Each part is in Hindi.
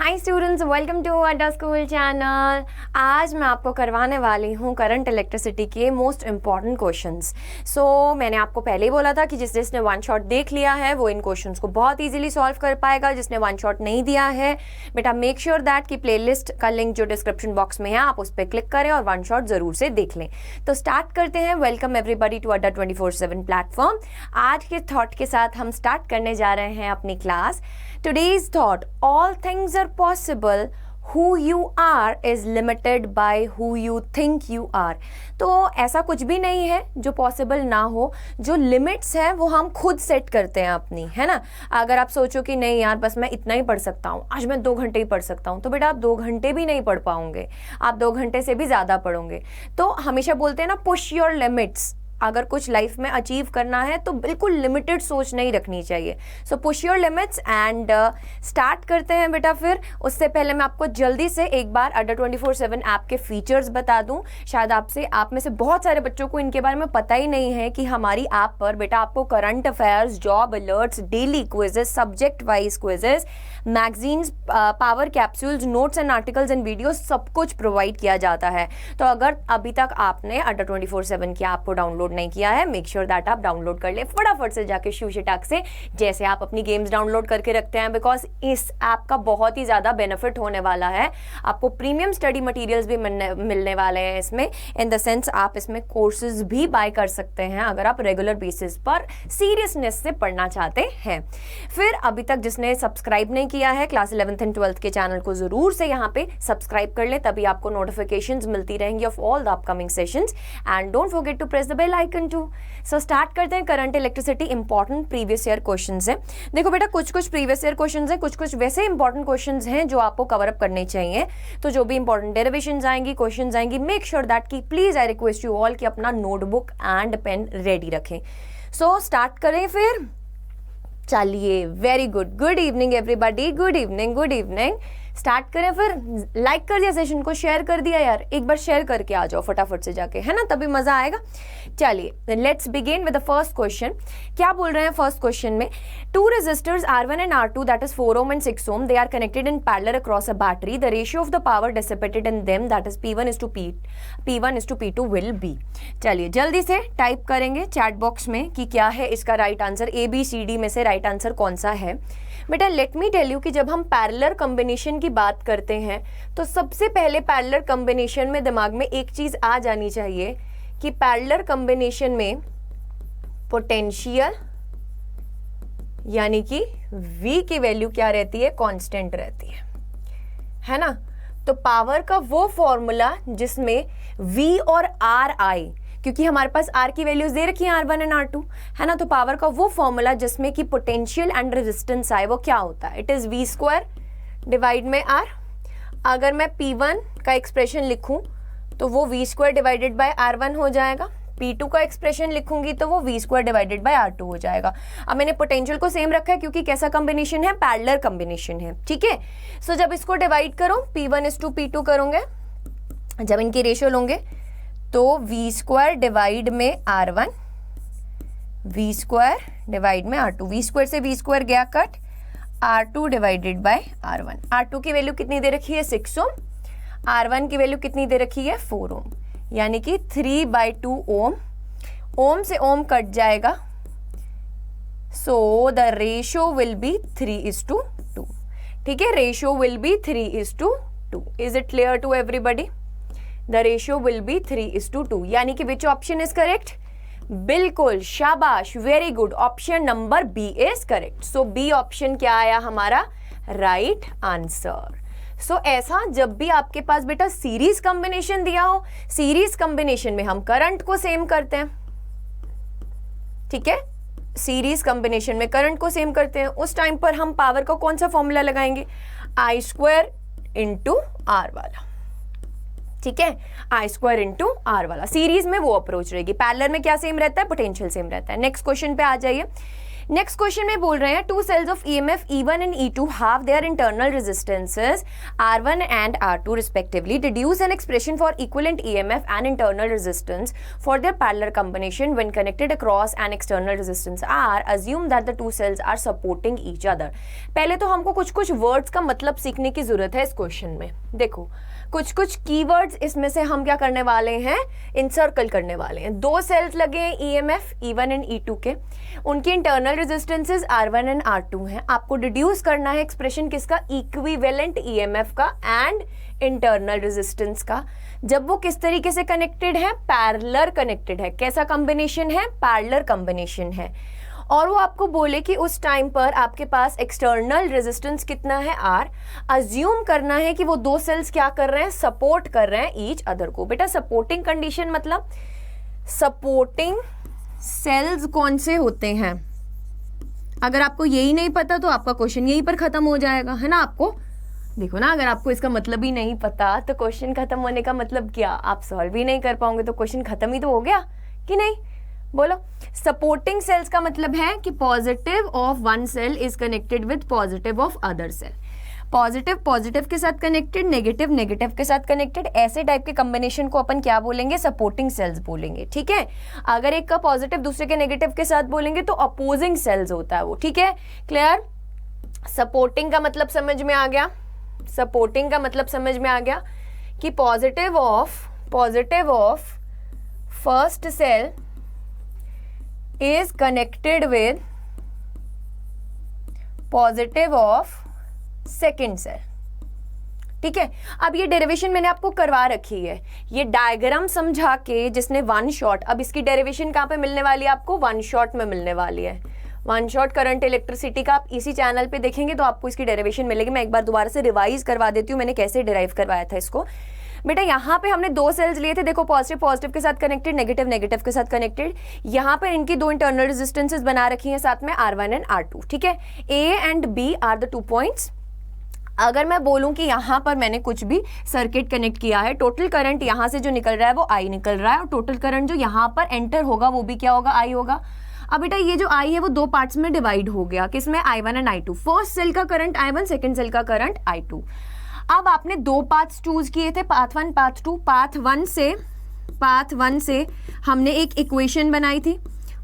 हाय स्टूडेंट्स, वेलकम टू अड्डा स्कूल चैनल। आज मैं आपको करवाने वाली हूँ करंट इलेक्ट्रिसिटी के मोस्ट इम्पॉर्टेंट क्वेश्चंस। मैंने आपको पहले ही बोला था कि जिसने वन शॉट देख लिया है वो इन क्वेश्चंस को बहुत इजीली सॉल्व कर पाएगा। जिसने वन शॉट नहीं दिया है बेटा मेक श्योर दैट कि प्लेलिस्ट का लिंक जो डिस्क्रिप्शन बॉक्स में है आप उस पर क्लिक करें और वन शॉट जरूर से देख लें। तो स्टार्ट करते हैं। वेलकम एवरीबडी टू अड्डा 24/7 प्लेटफॉर्म। आज के थॉट के साथ हम स्टार्ट करने जा रहे हैं अपनी class. Today's thought: all things are possible. Who you are is limited by who you think you are. तो ऐसा कुछ भी नहीं है जो पॉसिबल ना हो। जो लिमिट्स हैं वो हम खुद सेट करते हैं अपनी, है ना। अगर आप सोचो कि नहीं यार बस मैं इतना ही पढ़ सकता हूँ, आज मैं 2 घंटे ही पढ़ सकता हूँ, तो बेटा आप 2 घंटे भी नहीं पढ़ पाओगे, आप 2 घंटे से भी ज़्यादा पढ़ोगे। तो हमेशा बोलते हैं ना, पुश योर लिमिट्स। अगर कुछ लाइफ में अचीव करना है तो बिल्कुल लिमिटेड सोच नहीं रखनी चाहिए। सो push your limits and start करते हैं बेटा। फिर उससे पहले मैं आपको जल्दी से एक बार अड्डा 24/7 ऐप के फीचर्स बता दूं। शायद आप में से बहुत सारे बच्चों को इनके बारे में पता ही नहीं है कि हमारी ऐप पर बेटा आपको current affairs, job alerts, daily quizzes, subject wise quizzes, magazines, power capsules, notes and articles and videos सब कुछ प्रोवाइड किया जाता है। तो अगर अभी तक आपने अड्डा 24/7 की ऐप को डाउनलोड नहीं किया है, मेक श्योर दैट आप डाउनलोड कर ले फटाफट से जाके शूशटाक से, जैसे आप अपनी गेम्स डाउनलोड करके रखते हैं। बिकॉज इस ऐप का बहुत ही ज्यादा बेनिफिट होने वाला है। आपको प्रीमियम स्टडी मटेरियल्स भी मिलने वाले हैं इसमें, इन द सेंस आप इसमें कोर्सेज भी बाय कर सकते हैं अगर आप रेगुलर बेसिस पर सीरियसनेस से पढ़ना चाहते हैं। फिर अभी तक जिसने सब्सक्राइब नहीं किया है क्लास 11th एंड 12th के चैनल को जरूर से यहाँ पे सब्सक्राइब कर ले, तभी आपको नोटिफिकेशंस मिलती रहेंगी of all the upcoming sessions. And don't forget to press the bell icon too. So start करते हैं। Current electricity important previous year questions हैं। देखो बेटा कुछ प्रीवियस ईयर क्वेश्चंस हैं, कुछ वैसे इंपॉर्टेंट क्वेश्चंस हैं जो आपको कवर अप करने चाहिए। तो जो भी इंपॉर्टेंट डेरिवेशंस आएंगी, क्वेश्चंस आएंगी, मेक श्योर दैट कि please I request you all कि अपना नोटबुक एंड पेन रेडी रखें। सो स्टार्ट करें फिर। चलिए, very good. Good evening everybody, good evening. Start करें फिर। लाइक कर दिया सेशन को, शेयर कर दिया यार, एक बार शेयर करके आ जाओ फटाफट से जाके, है ना, तभी मजा आएगा। चलिए let's begin with the first question. क्या बोल रहे हैं फर्स्ट क्वेश्चन में? 2 resistors R1 and R2 that is 4 ohm and 6 ohm, they are connected in parallel across a battery. The ratio of the power dissipated in them, that is P1 is to P2 will be. चलिए जल्दी से टाइप करेंगे चैट बॉक्स में कि क्या है इसका राइट आंसर। ABCD में से राइट आंसर कौन सा है बेटा? लेट मी टेल यू कि जब हम पैरेलल कॉम्बिनेशन की बात करते हैं तो सबसे पहले पैरेलल कॉम्बिनेशन में दिमाग में एक चीज आ जानी चाहिए कि पैरेलल कॉम्बिनेशन में पोटेंशियल यानी कि V की वैल्यू क्या रहती है? कांस्टेंट रहती है ना। तो पावर का वो फॉर्मूला जिसमें V और R आए, क्योंकि हमारे पास R की वैल्यूज दे रखी है R1 एंड R2, है ना। तो पावर का वो फॉर्मूला जिसमें कि पोटेंशियल एंड रेजिस्टेंस आए वो क्या होता है? इट इज V² डिवाइड में R। अगर मैं P1 का एक्सप्रेशन लिखूं तो वो V² डिवाइडेड बाय R1 हो जाएगा। P2 का एक्सप्रेशन लिखूंगी तो वो V² डिवाइडेड बाय R2 हो जाएगा। अब मैंने पोटेंशियल को सेम रखा है क्योंकि कैसा कॉम्बिनेशन है? पैरेलल कॉम्बिनेशन है, ठीक है। सो जब इसको डिवाइड करो P1 is to P2 करोगे, जब इनकी रेशियो लोगे तो V² डिवाइड में R1, V² डिवाइड में R2, V² से V² गया cut, R2 divided by R1। R2 की वैल्यू कितनी दे रखी है? 6 ओम। R1 की वैल्यू कितनी दे रखी है? 4 ओम, यानी कि 3/2 ओम। ओम से ओम कट जाएगा, so the ratio will be 3:2। ठीक है, ratio will be 3:2। Is it clear to everybody? The ratio will be 3:2, यानी कि which option is correct? बिल्कुल, शाबाश, very good. Option number B is correct. So B option क्या आया हमारा? Right answer. सो ऐसा जब भी आपके पास बेटा सीरीज कॉम्बिनेशन दिया हो, सीरीज कॉम्बिनेशन में हम करंट को सेम करते हैं, ठीक है। सीरीज कॉम्बिनेशन में करंट को सेम करते हैं, उस टाइम पर हम पावर का कौन सा फॉर्मूला लगाएंगे? I² इंटू R वाला, ठीक है। I² इंटू R वाला। सीरीज में वो अप्रोच रहेगी, पैरेलल में क्या सेम रहता है? पोटेंशियल सेम रहता है। नेक्स्ट क्वेश्चन पे आ जाइए। नेक्स्ट क्वेश्चन में बोल रहे हैं two cells of EMF E1 and E2 have their internal resistances R1 and R2 respectively. Deduce an expression for equivalent EMF and internal resistance for their parallel combination when connected across an external resistance R. Assume that the two cells are supporting each other. पहले तो हमको कुछ कुछ वर्ड्स का मतलब सीखने की जरूरत है इस क्वेश्चन में. देखो कुछ कुछ कीवर्ड्स इसमें से हम क्या करने वाले हैं, इंसर्कल करने वाले हैं. दो सेल्स लगे हैं EMF E1 एंड E2 के, उनकी internal resistances R1 and R2 हैं. आपको डिड्यूस करना है एक्सप्रेशन किसका, इक्विवेलेंट EMF का एंड इंटरनल रेजिस्टेंस का. जब वो किस तरीके से कनेक्टेड है, पैरेलल कनेक्टेड है. कैसा कॉम्बिनेशन है, पैरेलल कॉम्बिनेशन है. और वो आपको बोले कि उस टाइम पर आपके पास एक्सटर्नल रेजिस्टेंस कितना है R. अज्यूम करना है कि वो दो सेल्स क्या कर रहे हैं, सपोर्ट कर रहे हैं ईच अदर को. बेटा सपोर्टिंग कंडीशन मतलब सपोर्टिंग सेल्स कौन से होते हैं, अगर आपको यही नहीं पता तो आपका क्वेश्चन यहीं पर खत्म हो जाएगा, है ना. आपको देखो ना, अगर आपको इसका मतलब ही नहीं पता तो क्वेश्चन खत्म होने का मतलब क्या, आप सॉल्व ही नहीं कर पाओगे तो क्वेश्चन खत्म ही तो हो गया कि नहीं. बोलो. सपोर्टिंग सेल्स का मतलब है कि positive of one cell is connected with positive of other cell. Positive positive के साथ कनेक्टेड, नेगेटिव नेगेटिव के साथ कनेक्टेड, ऐसे टाइप के कॉम्बिनेशन को अपन क्या बोलेंगे, सपोर्टिंग सेल्स बोलेंगे. ठीक है. अगर एक का पॉजिटिव दूसरे के नेगेटिव के साथ बोलेंगे तो अपोजिंग सेल्स होता है वो. ठीक है, क्लियर. सपोर्टिंग का मतलब समझ में आ गया. सपोर्टिंग का मतलब समझ में आ गया कि positive of first cell is connected with positive of second cell. ठीक है. अब ये डेरिवेशन मैंने आपको करवा रखी है, ये डायग्राम समझा के जिसने वन शॉट. अब इसकी डेरिवेशन कहाँ पे मिलने वाली है आपको, वन शॉट में मिलने वाली है. वन शॉट करंट इलेक्ट्रिसिटी का आप इसी चैनल पे देखेंगे तो आपको इसकी डेरिवेशन मिलेगी. मैं एक बार दोबारा से रिवाइज करवा देती हूँ मैंने कैसे डिराइव करवाया था इसको. बेटा यहाँ पे हमने दो सेल्स लिए थे, देखो पॉजिटिव पॉजिटिव के साथ कनेक्टेड, नेगेटिव नेगेटिव के साथ कनेक्टेड. यहाँ पर इनकी दो इंटरनल रेजिस्टेंसेस बना रखी हैं साथ में R1 एंड R2. ठीक है. A and B are the 2 points. अगर मैं बोलूं कि यहाँ पर मैंने कुछ भी सर्किट कनेक्ट किया है, टोटल करंट यहाँ से जो निकल रहा है वो I निकल रहा है, और टोटल करंट जो यहाँ पर एंटर होगा वो भी क्या होगा, I होगा. अब बेटा ये जो I है वो दो पार्ट्स में डिवाइड हो गया, किसमें, I1 and I2. First cell का करंट I1, सेकंड सेल का करंट I2. अब आपने दो पाथ्स चूज किए थे, पाथ 1 पाथ 2. पाथ वन से हमने एक इक्वेशन बनाई थी.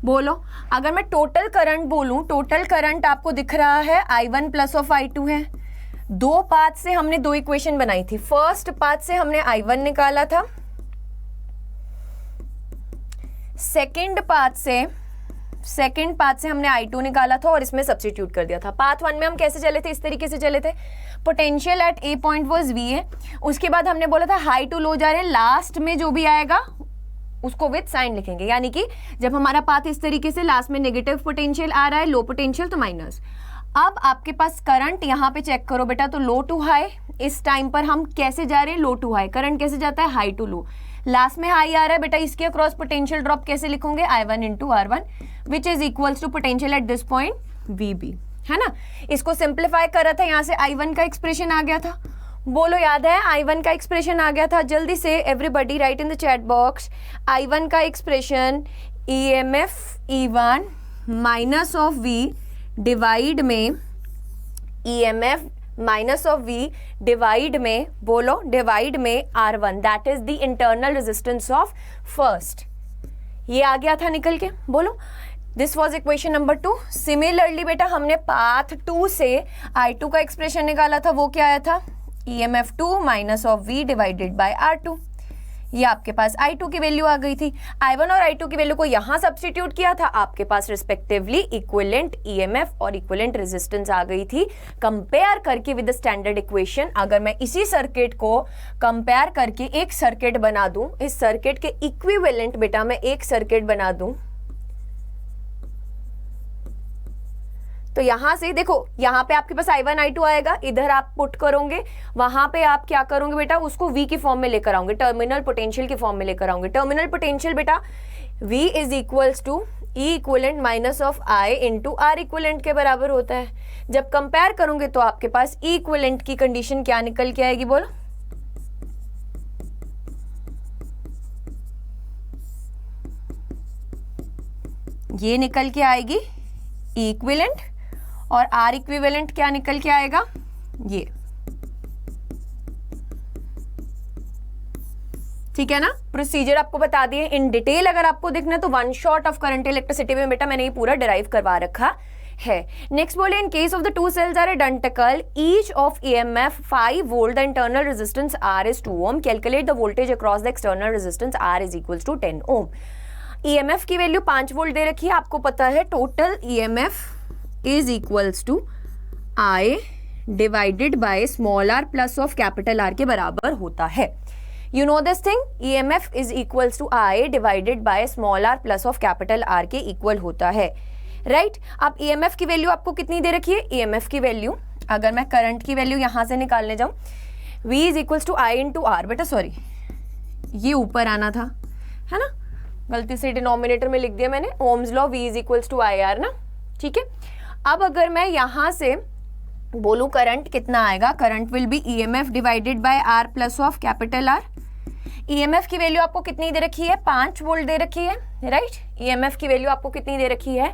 बोलो, अगर मैं टोटल करंट बोलूं, टोटल करंट आपको दिख रहा है I1 प्लस ऑफ I2 है. दो पाथ से हमने दो इक्वेशन बनाई थी. फर्स्ट पाथ से हमने I1 निकाला था, सेकंड पाथ से हमने I2 निकाला था और इसमें सब्स्टिट्यूट कर दिया था. पाथ 1 में हम कैसे चले थे, इस तरीके से चले थे. Potential at A point was V है. उसके बाद हमने बोला था हाई टू लो जा रहे हैं, लास्ट में जो भी आएगा उसको विद साइन लिखेंगे. यानी कि जब हमारा पाथ इस तरीके से लास्ट में नेगेटिव पोटेंशियल आ रहा है, लो पोटेंशियल तो माइनस. अब आपके पास करंट यहाँ पे चेक करो बेटा, तो लो टू हाई. इस टाइम पर हम कैसे जा रहे हैं, लो टू हाई. करंट कैसे जाता है, हाई टू लो. लास्ट में हाई आ रहा है बेटा, इसके अक्रॉस पोटेंशियल ड्रॉप कैसे लिखोगे, I1 into R1 which is equals to potential at this point VB, है ना. इसको सिंप्लीफाई करा था, यहाँ से I1 का एक्सप्रेशन आ गया था. बोलो याद है, I1 का एक्सप्रेशन आ गया था. जल्दी से everybody right in the chat box. I1 का expression EMF E1 minus of V divide में EMF minus of V divide में, बोलो डिवाइड में R1, that is the internal resistance of first. ये आ गया था निकल के. बोलो, this was equation number 2. Similarly बेटा हमने पाथ 2 से I2 का एक्सप्रेशन निकाला था, वो क्या आया था, EMF2 minus of V divided bye R2. ये आपके पास I2 की वैल्यू आ गई थी. I1 और I2 की वैल्यू को यहां सब्स्टिट्यूट किया था, आपके पास रिस्पेक्टिवली इक्विवेलेंट EMF और इक्विवेलेंट रेजिस्टेंस आ गई थी. कंपेयर करके विद द स्टैंडर्ड इक्वेशन, अगर मैं इसी सर्किट को कंपेयर करके एक सर्किट बना दूं, इस सर्किट के इक्विवेलेंट बेटा मैं एक सर्किट बना दूं, तो यहां से देखो, यहां पे आपके पास I1 I2 आएगा, इधर आप पुट करोगे, वहां पे आप क्या करोगे बेटा, उसको V की फॉर्म में लेकर आओगे, टर्मिनल पोटेंशियल की फॉर्म में लेकर आओगे. टर्मिनल पोटेंशियल बेटा V is equals to E equivalent minus of I into R equivalent के बराबर होता है. जब कंपेयर करोगे तो आपके पास E इक्विवेलेंट की कंडीशन क्या निकल के आएगी, बोलो. ये निकल के आएगी इक्विवेलेंट, और आर इक्विवेलेंट क्या निकल के आएगा, ये, ठीक है ना। प्रोसीजर आपको बता दिए इन डिटेल। अगर आपको देखना तो one shot of current electricity में बेटा मैंने ये पूरा डिराइव करवा रखा है। नेक्स्ट बोले in case of the two cells are identical each of EMF 5 volt the internal resistance are is 2 ohm, calculate the voltage across the external resistance are is equals to 10 ohm. EMF की वैल्यू 5 वोल्ट दे रखी है, आपको पता है total EMF is equals to I divided by small r plus of capital R के बराबर होता है। You know this thing, EMF is equals to I divided by small r plus of capital R के इक्वल होता है, राइट। अब EMF की वैल्यू आपको कितनी दे रखी है, EMF की वैल्यू अगर मैं करंट की वैल्यू यहां से निकालने जाऊं, V is equals to I into R, बेटा सॉरी ये ऊपर आना था, है ना, गलती से डिनोमिनेटर में लिख दिया मैंने, ohm's law V is equals to I R ना, ठीक है। अब अगर मैं यहां से बोलूं करंट कितना आएगा, current will B EMF divided by R plus of capital R। EMF की वैल्यू आपको कितनी दे रखी है, 5 वोल्ट दे रखी है, राइट। EMF की वैल्यू आपको कितनी दे रखी है,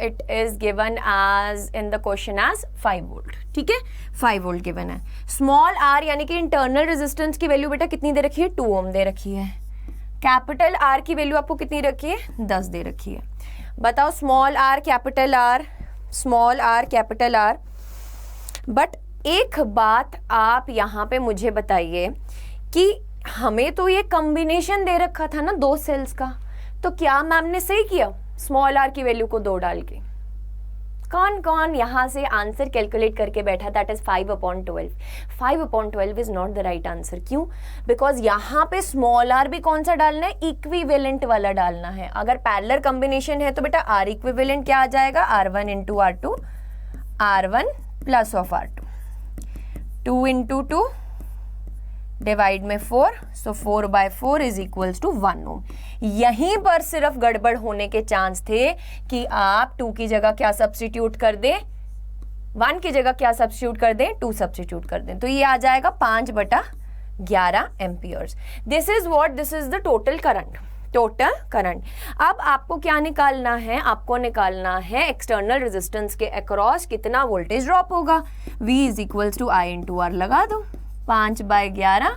it is given as in the question as 5 volt, ठीक है, 5 वोल्ट गिवन है। स्मॉल r यानी कि इंटरनल रेजिस्टेंस की वैल्यू बेटा कितनी दे रखी है, 2 ओम दे रखी है। कैपिटल R की वैल्यू आपको कितनी रखी है, 10 दे रखी है। बताओ small r capital R, small r capital R। But एक बात आप यहाँ पे मुझे बताइए कि हमें तो ये कॉम्बिनेशन दे रखा था ना 2 सेल्स का, तो क्या मैम ने सही किया स्मॉल r की वैल्यू को 2 डाल के? कौन कौन यहाँ से आंसर कैलकुलेट करके बैठा, that is 5/12। 5/12 is not the right answer. क्यों? बिकॉज यहाँ पे स्मॉल r भी कौन सा डालना है, इक्विवेलेंट वाला डालना है। अगर पैरेलल कॉम्बिनेशन है तो बेटा r इक्विवेलेंट क्या आ जाएगा, R1 into R2, R1 plus of R2, 2 into 2 divide में 4, सो 4/4 इज इक्वल्स टू 1 ओम। यहीं पर सिर्फ गड़बड़ होने के चांस थे कि आप 2 की जगह क्या सब्स्टिट्यूट कर दें, 1 की जगह क्या सब्स्टिट्यूट कर दें, 2 सब्स्टिट्यूट कर दें, तो ये आ जाएगा 5/11 amperes. This is what, this is the total current, total current. अब आपको क्या निकालना है, आपको निकालना है एक्सटर्नल रेजिस्टेंस के अक्रॉस कितना वोल्टेज ड्रॉप होगा। V is equals to I into R लगा दो, 5/11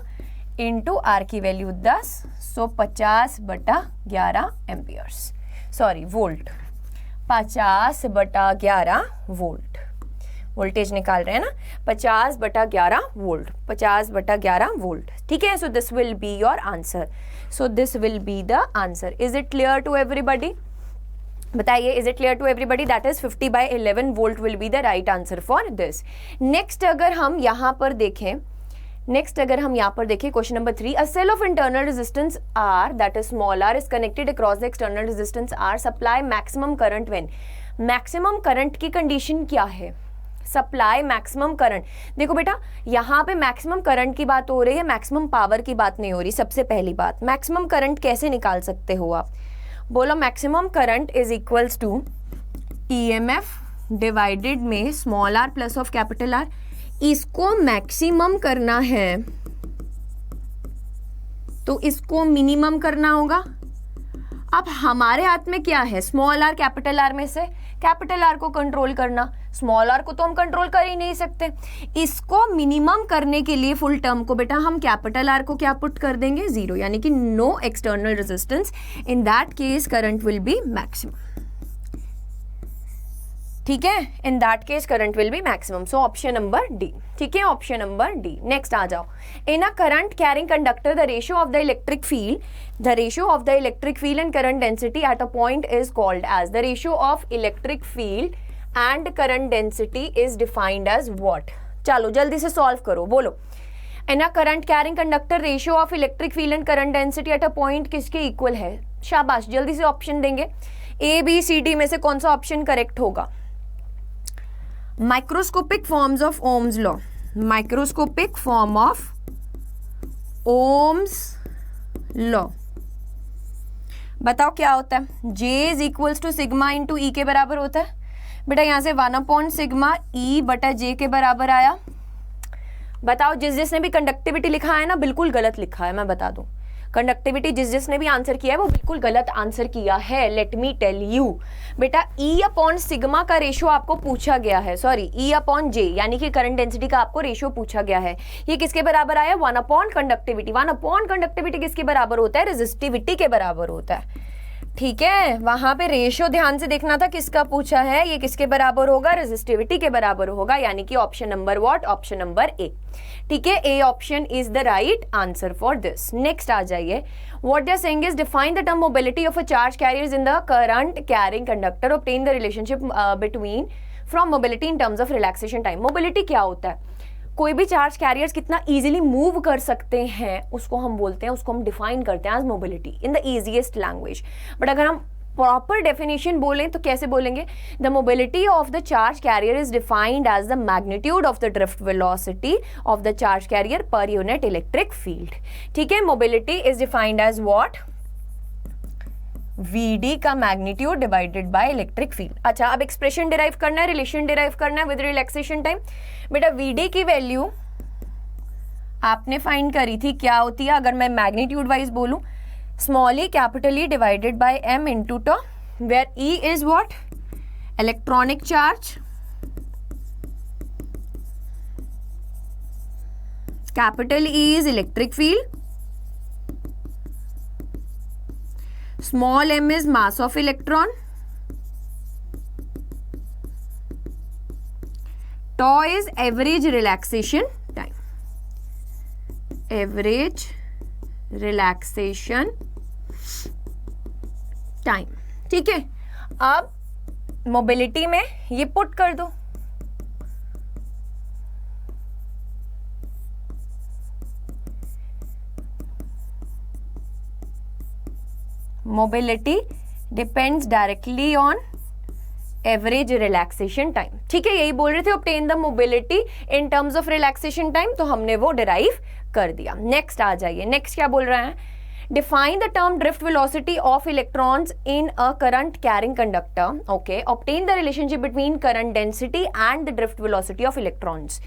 इंटू आर की value 10, so 50/11 amperes, sorry volt, 50/11 volt voltage निकाल रहे हैं ना, 50/11 वोल्ट, 50/11 वोल्ट, ठीक है। So this will be your answer, so this will be the answer. Is it clear to everybody? बताइए, is it clear to everybody? That is 50/11 volt will be the right answer for this. Next अगर हम यहाँ पर देखें, question number 3, a cell of internal resistance R that is small r is connected across the external resistance R, supply maximum current when. Maximum current की कंडीशन क्या है, सप्लाई मैक्सिमम करंट। देखो बेटा यहाँ पे मैक्सिमम करंट की बात हो रही है, मैक्सिमम पावर की बात नहीं हो रही। सबसे पहली बात, मैक्सिमम करंट कैसे निकाल सकते हो आप, बोलो maximum current is equals to EMF divided में small r plus of capital R। इसको मैक्सिमम करना है तो इसको मिनिमम करना होगा। अब हमारे हाथ में क्या है, स्मॉल r कैपिटल R में से कैपिटल R को कंट्रोल करना, स्मॉल r को तो हम कंट्रोल कर ही नहीं सकते। इसको मिनिमम करने के लिए फुल टर्म को बेटा हम कैपिटल R को क्या पुट कर देंगे, 0, यानी कि no external resistance. In that case current will be maximum, ठीक है, in that case current will be maximum. So option number D, ठीक है, ऑप्शन नंबर डी। नेक्स्ट आ जाओ, in a current carrying conductor the ratio of the electric field, the ratio of the electric field and current density at a point is called as, the ratio of electric field and current density is defined as what. चलो जल्दी से सॉल्व करो, बोलो। In a current carrying conductor ratio of electric field and current density at a point किसके इक्वल है? शाबाश, जल्दी से ऑप्शन देंगे, A B C D में से कौन सा ऑप्शन करेक्ट होगा? Microscopic forms of Ohm's law, microscopic form of Ohm's law, बताओ क्या होता है? J is equals to sigma into E के बराबर होता है। बेटा यहाँ से 1/σ E/J के बराबर आया। बताओ जिसने भी कंडक्टिविटी लिखा है ना, बिल्कुल गलत लिखा है, मैं बता दूं। कंडक्टिविटी जिसने भी आंसर किया है वो बिल्कुल गलत आंसर किया है। लेट मी टेल यू बेटा, E अपॉन सिग्मा का रेशियो आपको पूछा गया है, सॉरी E अपॉन J यानी कि करंट डेंसिटी का आपको रेशियो पूछा गया है। ये किसके बराबर आया? 1 अपॉन कंडक्टिविटी। 1 अपॉन कंडक्टिविटी किसके बराबर होता है? रेजिस्टिविटी के बराबर होता है। ठीक है, वहां पे रेशियो ध्यान से देखना था किसका पूछा है, ये किसके बराबर होगा? रेजिस्टिविटी के बराबर होगा, यानी कि option number what? Option number A. ठीक है, A option is the right answer for this. Next आ जाइए, what they are saying is define the term mobility of a charge carriers in the current carrying conductor, obtain the relationship between from mobility in terms of relaxation time. Mobility क्या होता है? कोई भी चार्ज कैरियर्स कितना इजीली मूव कर सकते हैं उसको हम बोलते हैं, उसको हम डिफाइन करते हैं as mobility in the easiest language. But अगर हम प्रॉपर डेफिनेशन बोलें तो कैसे बोलेंगे? The mobility of the charge carrier is defined as the magnitude of the drift velocity of the charge carrier per unit electric field. ठीक है, mobility is defined as what? Vd का magnitude divided by electric field. अच्छा, अब एक्सप्रेशन डिराइव करना है, रिलेशन डिराइव करना है विद रिलैक्सेशन टाइम। बेटा Vd की वैल्यू आपने फाइंड करी थी, क्या होती है? अगर मैं मैग्नीट्यूड वाइज बोलूं, small e capital E divided by m into tau, where E is what? Electronic charge, capital E is electric field, small m is mass of electron, tau is average relaxation time, average relaxation time। ठीक है, अब मोबिलिटी में ये पुट कर दो, mobility depends directly on average relaxation time. ठीक है, यही बोल रहे थे, obtain the mobility in terms of relaxation time, तो हमने वो डिराइव कर दिया। नेक्स्ट आ जाइए, नेक्स्ट क्या बोल रहा है? Define the term drift velocity of electrons in a current carrying conductor. Okay, obtain the relationship between current density and the drift velocity of electrons.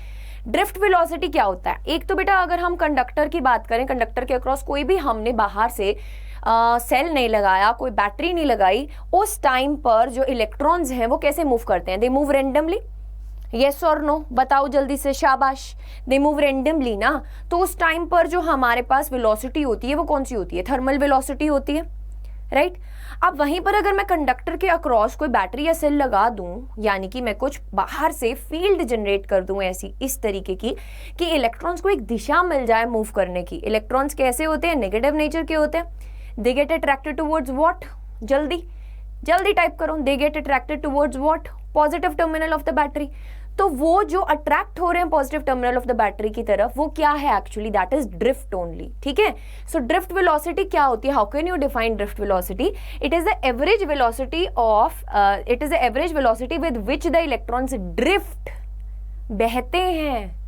Drift velocity क्या होता है? एक तो बेटा अगर हम कंडक्टर की बात करें, कंडक्टर के अक्रॉस कोई भी हमने बाहर से सेल नहीं लगाया, कोई बैटरी नहीं लगाई, उस टाइम पर जो इलेक्ट्रॉन्स हैं वो कैसे मूव करते हैं? दे मूव रेंडमली, येस और नो? बताओ जल्दी से, शाबाश। दे मूव रेंडमली ना, तो उस टाइम पर जो हमारे पास वेलोसिटी होती है वो कौन सी होती है? थर्मल वेलोसिटी होती है, राइट? अब वहीं पर अगर मैं कंडक्टर के अक्रॉस कोई बैटरी या सेल लगा दूं, यानी कि मैं कुछ बाहर से फील्ड जनरेट कर दूं ऐसी इस तरीके की कि इलेक्ट्रॉन्स को एक दिशा मिल जाए मूव करने की। इलेक्ट्रॉन्स कैसे होते हैं? नेगेटिव नेचर के होते हैं। They get attracted towards what? जल्दी जल्दी टाइप करो, they get attracted towards what? Positive terminal of the battery. तो वो जो अट्रैक्ट हो रहे हैं positive terminal of the battery की तरफ, वो क्या है actually? That is drift only. ठीक है, सो ड्रिफ्ट वेलोसिटी क्या होती है? How can you define drift velocity? It is the average velocity of it is the average velocity with which the electrons drift, बहते हैं,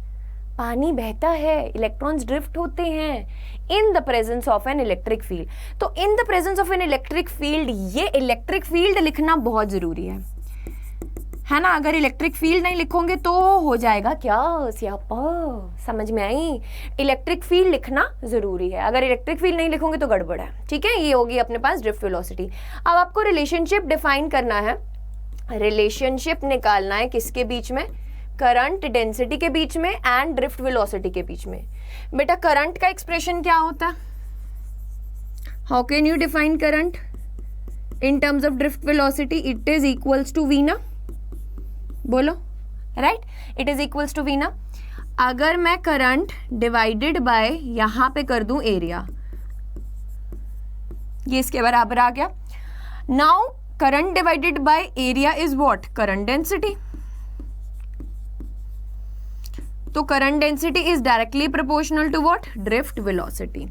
पानी बहता है, इलेक्ट्रॉन्स ड्रिफ्ट होते हैं in the presence of an electric field. तो in the presence of an electric field, ये इलेक्ट्रिक फील्ड लिखना बहुत जरूरी है ना? अगर इलेक्ट्रिक फील्ड नहीं लिखोगे तो हो जाएगा क्या स्यापा, समझ में आई? इलेक्ट्रिक फील्ड लिखना जरूरी है, अगर इलेक्ट्रिक फील्ड नहीं लिखोगे तो गड़बड़ है। ठीक है, ये होगी अपने पास ड्रिफ्ट वेलोसिटी। अब आपको रिलेशनशिप डिफाइन करना है, रिलेशनशिप निकालना है किसके बीच में? करंट डेंसिटी के बीच में एंड ड्रिफ्ट वेलोसिटी के बीच में। बेटा करंट का एक्सप्रेशन क्या होता है? How can you define current in terms of drift velocity? It is equals to V ना, बोलो, right? It is equals to V ना। अगर मैं करंट डिवाइडेड बाय यहां पे कर दूं एरिया, ये इसके बराबर आ गया। Now current divided by area is what? Current density. तो current density is directly proportional to what? Drift velocity.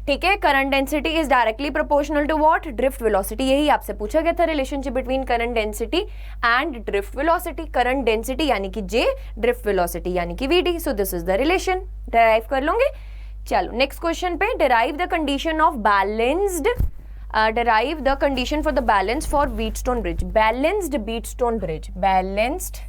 ठीक है, current density is directly proportional to what? Drift velocity. यही आपसे पूछा गया था, relationship between current density and drift velocity. Current density यानी कि J, ड्रिफ्ट वेलोसिटी यानी कि Vd। So this is the relation, derive कर लोगे। चलो नेक्स्ट क्वेश्चन पे, derive the condition of balanced, derive the condition for the balance for Wheatstone bridge. Balanced Wheatstone bridge, balanced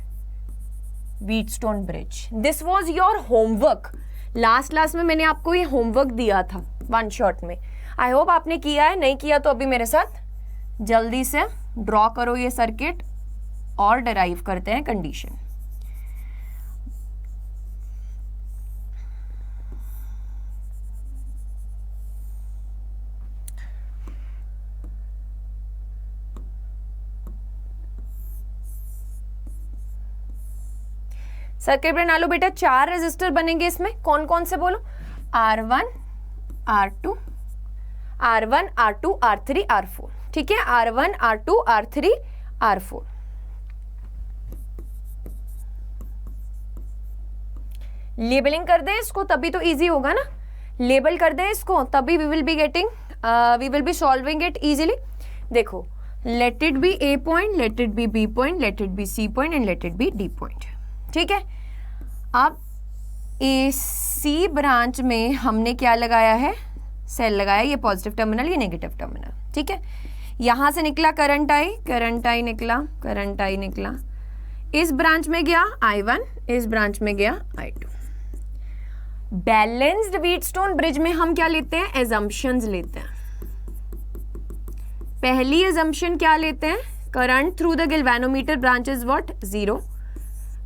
Wheatstone bridge, this was your homework. Last class में मैंने आपको ये होमवर्क दिया था वन शॉट में। आई होप आपने किया है, नहीं किया तो अभी मेरे साथ जल्दी से ड्रॉ करो ये सर्किट और डिराइव करते हैं कंडीशन। सर्किट बना लो बेटा, 4 रेजिस्टर बनेंगे इसमें, कौन कौन से बोलो? R1, R2, R1, R2, R3, R4, ठीक है, R1, R2, R3, R4। Labelling कर दें इसको तभी तो इजी होगा ना, लेबल कर दें इसको तभी we will be solving it easily. देखो, let it be A point, let it be B point, let it be C point and let it be D point, ठीक है। अब AC ब्रांच में हमने क्या लगाया है? सेल लगाया, ये पॉजिटिव टर्मिनल, ये नेगेटिव टर्मिनल, ठीक है। यहां से निकला करंट आई निकला, इस ब्रांच में गया I1, इस ब्रांच में गया I2। बैलेंस्ड व्हीटस्टोन ब्रिज में हम क्या लेते हैं? एजम्पशंस लेते हैं। पहली एजम्पशन क्या लेते हैं? Current through the galvanometer branch is what? 0।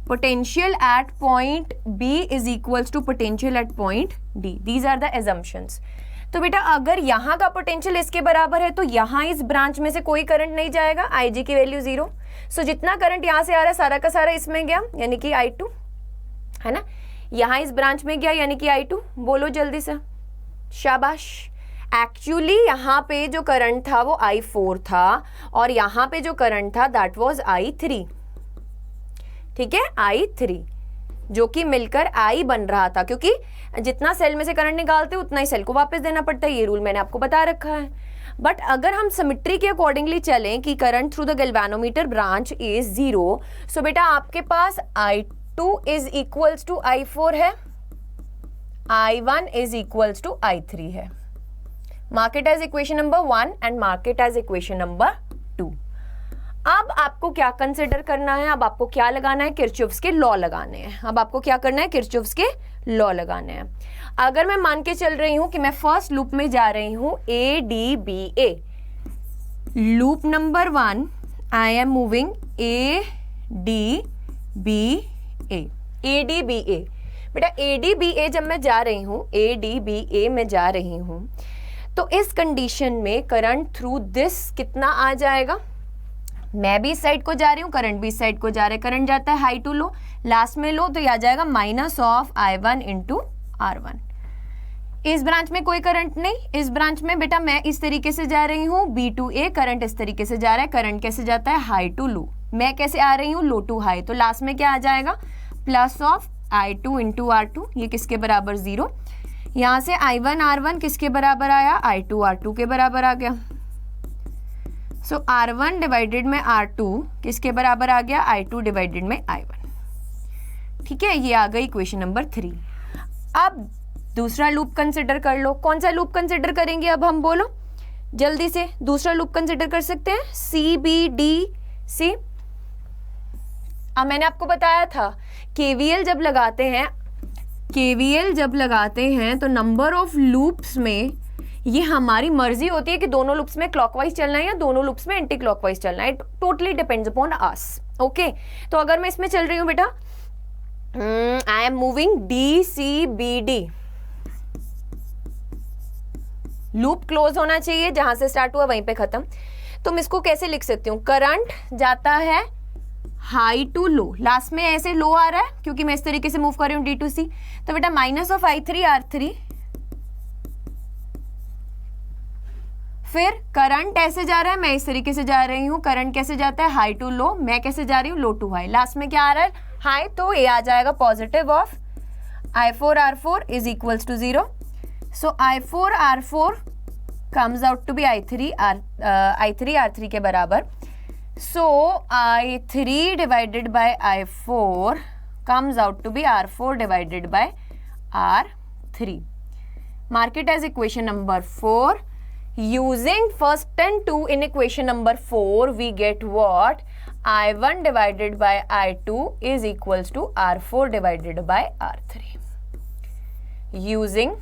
potential at point B is equals to potential at point D. These are the assumptions. तो बेटा अगर यहाँ का पोटेंशियल इसके बराबर है तो यहाँ इस ब्रांच में से कोई करंट नहीं जाएगा, IG की वैल्यू 0। सो जितना करंट यहाँ से आ रहा है सारा का सारा इसमें गया, यानी कि I2, है ना। यहाँ इस ब्रांच में गया यानी कि I2। बोलो जल्दी से, शाबाश। एक्चुअली यहाँ पे जो करंट था वो I4 था और यहाँ पे जो करंट था दैट वाज I3, ठीक है, I3, जो कि मिलकर I बन रहा था, क्योंकि जितना सेल में से करंट निकालते उतना ही सेल को वापस देना पड़ता है, ये रूल मैंने आपको बता रखा है। बट अगर हम सिमेट्री के अकॉर्डिंगली चलें कि current through the galvanometer branch is 0, सो बेटा आपके पास I2 is equals to I4 है, I1 is equals to I3 है। Mark it as equation number 1 and mark it as equation number 2। अब आपको क्या कंसिडर करना है? अब आपको क्या लगाना है? किरचॉफ्स के लॉ लगाने हैं। अब आपको क्या करना है? किरचॉफ्स के लॉ लगाने हैं। अगर मैं मान के चल रही हूं कि मैं फर्स्ट लूप में जा रही हूं ADBA, loop number 1, I am moving ADBA। बेटा ADBA जब मैं जा रही हूं, ADBA में जा रही हूं, तो इस कंडीशन में करंट थ्रू दिस कितना आ जाएगा? मैं भी इस साइड को जा रही हूँ, करंट भी इस साइड को जा रहा है, करंट जाता है हाई टू लो, लास्ट में लो, तो ये आ जाएगा minus of I1 into R1। इस ब्रांच में कोई करंट नहीं, इस ब्रांच में बेटा मैं इस तरीके से जा रही हूँ B to A, करंट इस तरीके से जा रहा है, करंट कैसे जाता है? High to low. मैं कैसे आ रही हूँ? लो टू हाई, तो लास्ट में क्या आ जाएगा? Plus of I2 into R2, ये किसके बराबर? 0। यहाँ से I1 R1 किसके बराबर आया? I2 R2 के बराबर आ गया। सो R1 डिवाइडेड में R2 किसके बराबर आ गया? I2 डिवाइडेड में I1, ठीक है। ये आ गई इक्वेशन नंबर 3। अब दूसरा लूप कंसिडर कर लो। कौन सा लूप कंसिडर करेंगे अब हम? बोलो जल्दी से। दूसरा लूप कंसिडर कर सकते हैं CBDC। अब मैंने आपको बताया था KVL जब लगाते हैं तो नंबर ऑफ लूप्स में ये हमारी मर्जी होती है कि दोनों लूप्स में क्लॉकवाइज चलना है या दोनों लूप्स में एंटी क्लॉकवाइज चलना है। It totally depends upon us, okay. तो अगर मैं इसमें चल रही हूँ बेटा, I am moving DCBD, loop close होना चाहिए, जहां से स्टार्ट हुआ वहीं पे खत्म। तुम इसको कैसे लिख सकती हूँ? करंट जाता है हाई टू लो, लास्ट में ऐसे लो आ रहा है क्योंकि मैं इस तरीके से मूव कर रही हूँ D to C, तो बेटा माइनस ऑफ I3 R3, फिर करंट ऐसे जा रहा है, मैं इस तरीके से जा रही हूँ, करंट कैसे जाता है? हाई टू लो, मैं कैसे जा रही हूँ? लो टू हाई, लास्ट में क्या आ रहा है? हाई, तो ये आ जाएगा positive of I4 R4 is equals to 0। So I4 R4 comes out to be I3 R3 के बराबर। So I3 divided by I4 comes out to be R4 divided by R3। Mark it as equation number 4। Using first and 2 in equation number 4, we get what? I1 divided by I2 is equals to R4 divided by R3. Using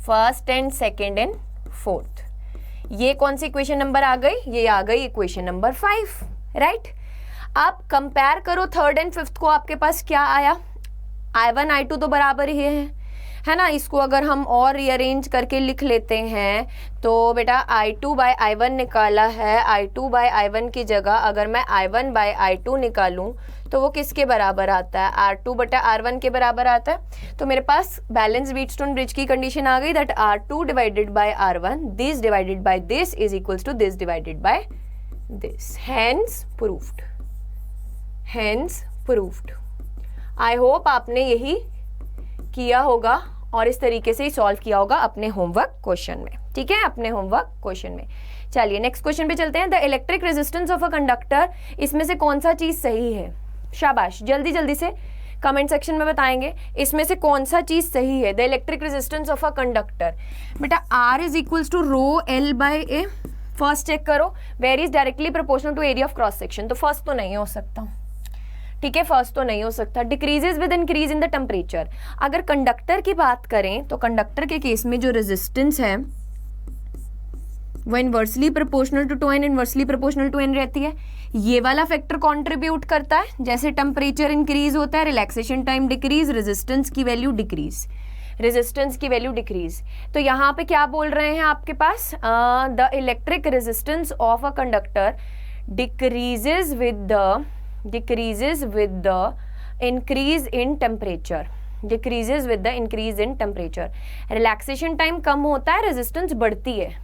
first and second and fourth. ये कौन सी इक्वेशन नंबर आ गई? ये आ गई इक्वेशन नंबर 5, राइट। अब कंपेयर करो थर्ड एंड फिफ्थ को, आपके पास क्या आया? I1 I2 तो बराबर ही है ना। इसको अगर हम और रीअरेंज करके लिख लेते हैं तो बेटा I2 बाय I1 निकाला है, I2 बाय I1 की जगह अगर मैं I1 बाय I2 निकालूं तो वो किसके बराबर आता है? R2 बटा R1 के बराबर आता है। तो मेरे पास बैलेंस व्हीटस्टोन ब्रिज की कंडीशन आ गई that R2 divided by R1 this divided by this is equals to this divided by this. Hence proved, hence proved. I hope आपने यही किया होगा और इस तरीके से ही सॉल्व किया होगा अपने होमवर्क क्वेश्चन में, ठीक है, अपने होमवर्क क्वेश्चन में। चलिए नेक्स्ट क्वेश्चन पे चलते हैं। The electric resistance of a conductor, इसमें से कौन सा चीज सही है? शाबाश, जल्दी जल्दी से कमेंट सेक्शन में बताएंगे इसमें से कौन सा चीज सही है। The electric resistance of a conductor, बेटा R is equals to rho L by A। First check करो, where is directly proportional to area of cross section. तो फर्स्ट तो नहीं हो सकता, ठीक है, फर्स्ट तो नहीं हो सकता। Decreases with increase in the temperature. अगर कंडक्टर की बात करें तो कंडक्टर के केस में जो रेजिस्टेंस है वो inversely proportional to 2n, inversely proportional to n रहती है। ये वाला फैक्टर कंट्रीब्यूट करता है। जैसे टेम्परेचर इंक्रीज होता है, रिलैक्सेशन टाइम डिक्रीज, रेजिस्टेंस की वैल्यू डिक्रीज, रेजिस्टेंस की वैल्यू डिक्रीज। तो यहाँ पे क्या बोल रहे हैं आपके पास? The electric resistance of a conductor decreases with the increase in temperature, decreases with the increase in temperature। Relaxation time कम होता है, रेजिस्टेंस बढ़ती है।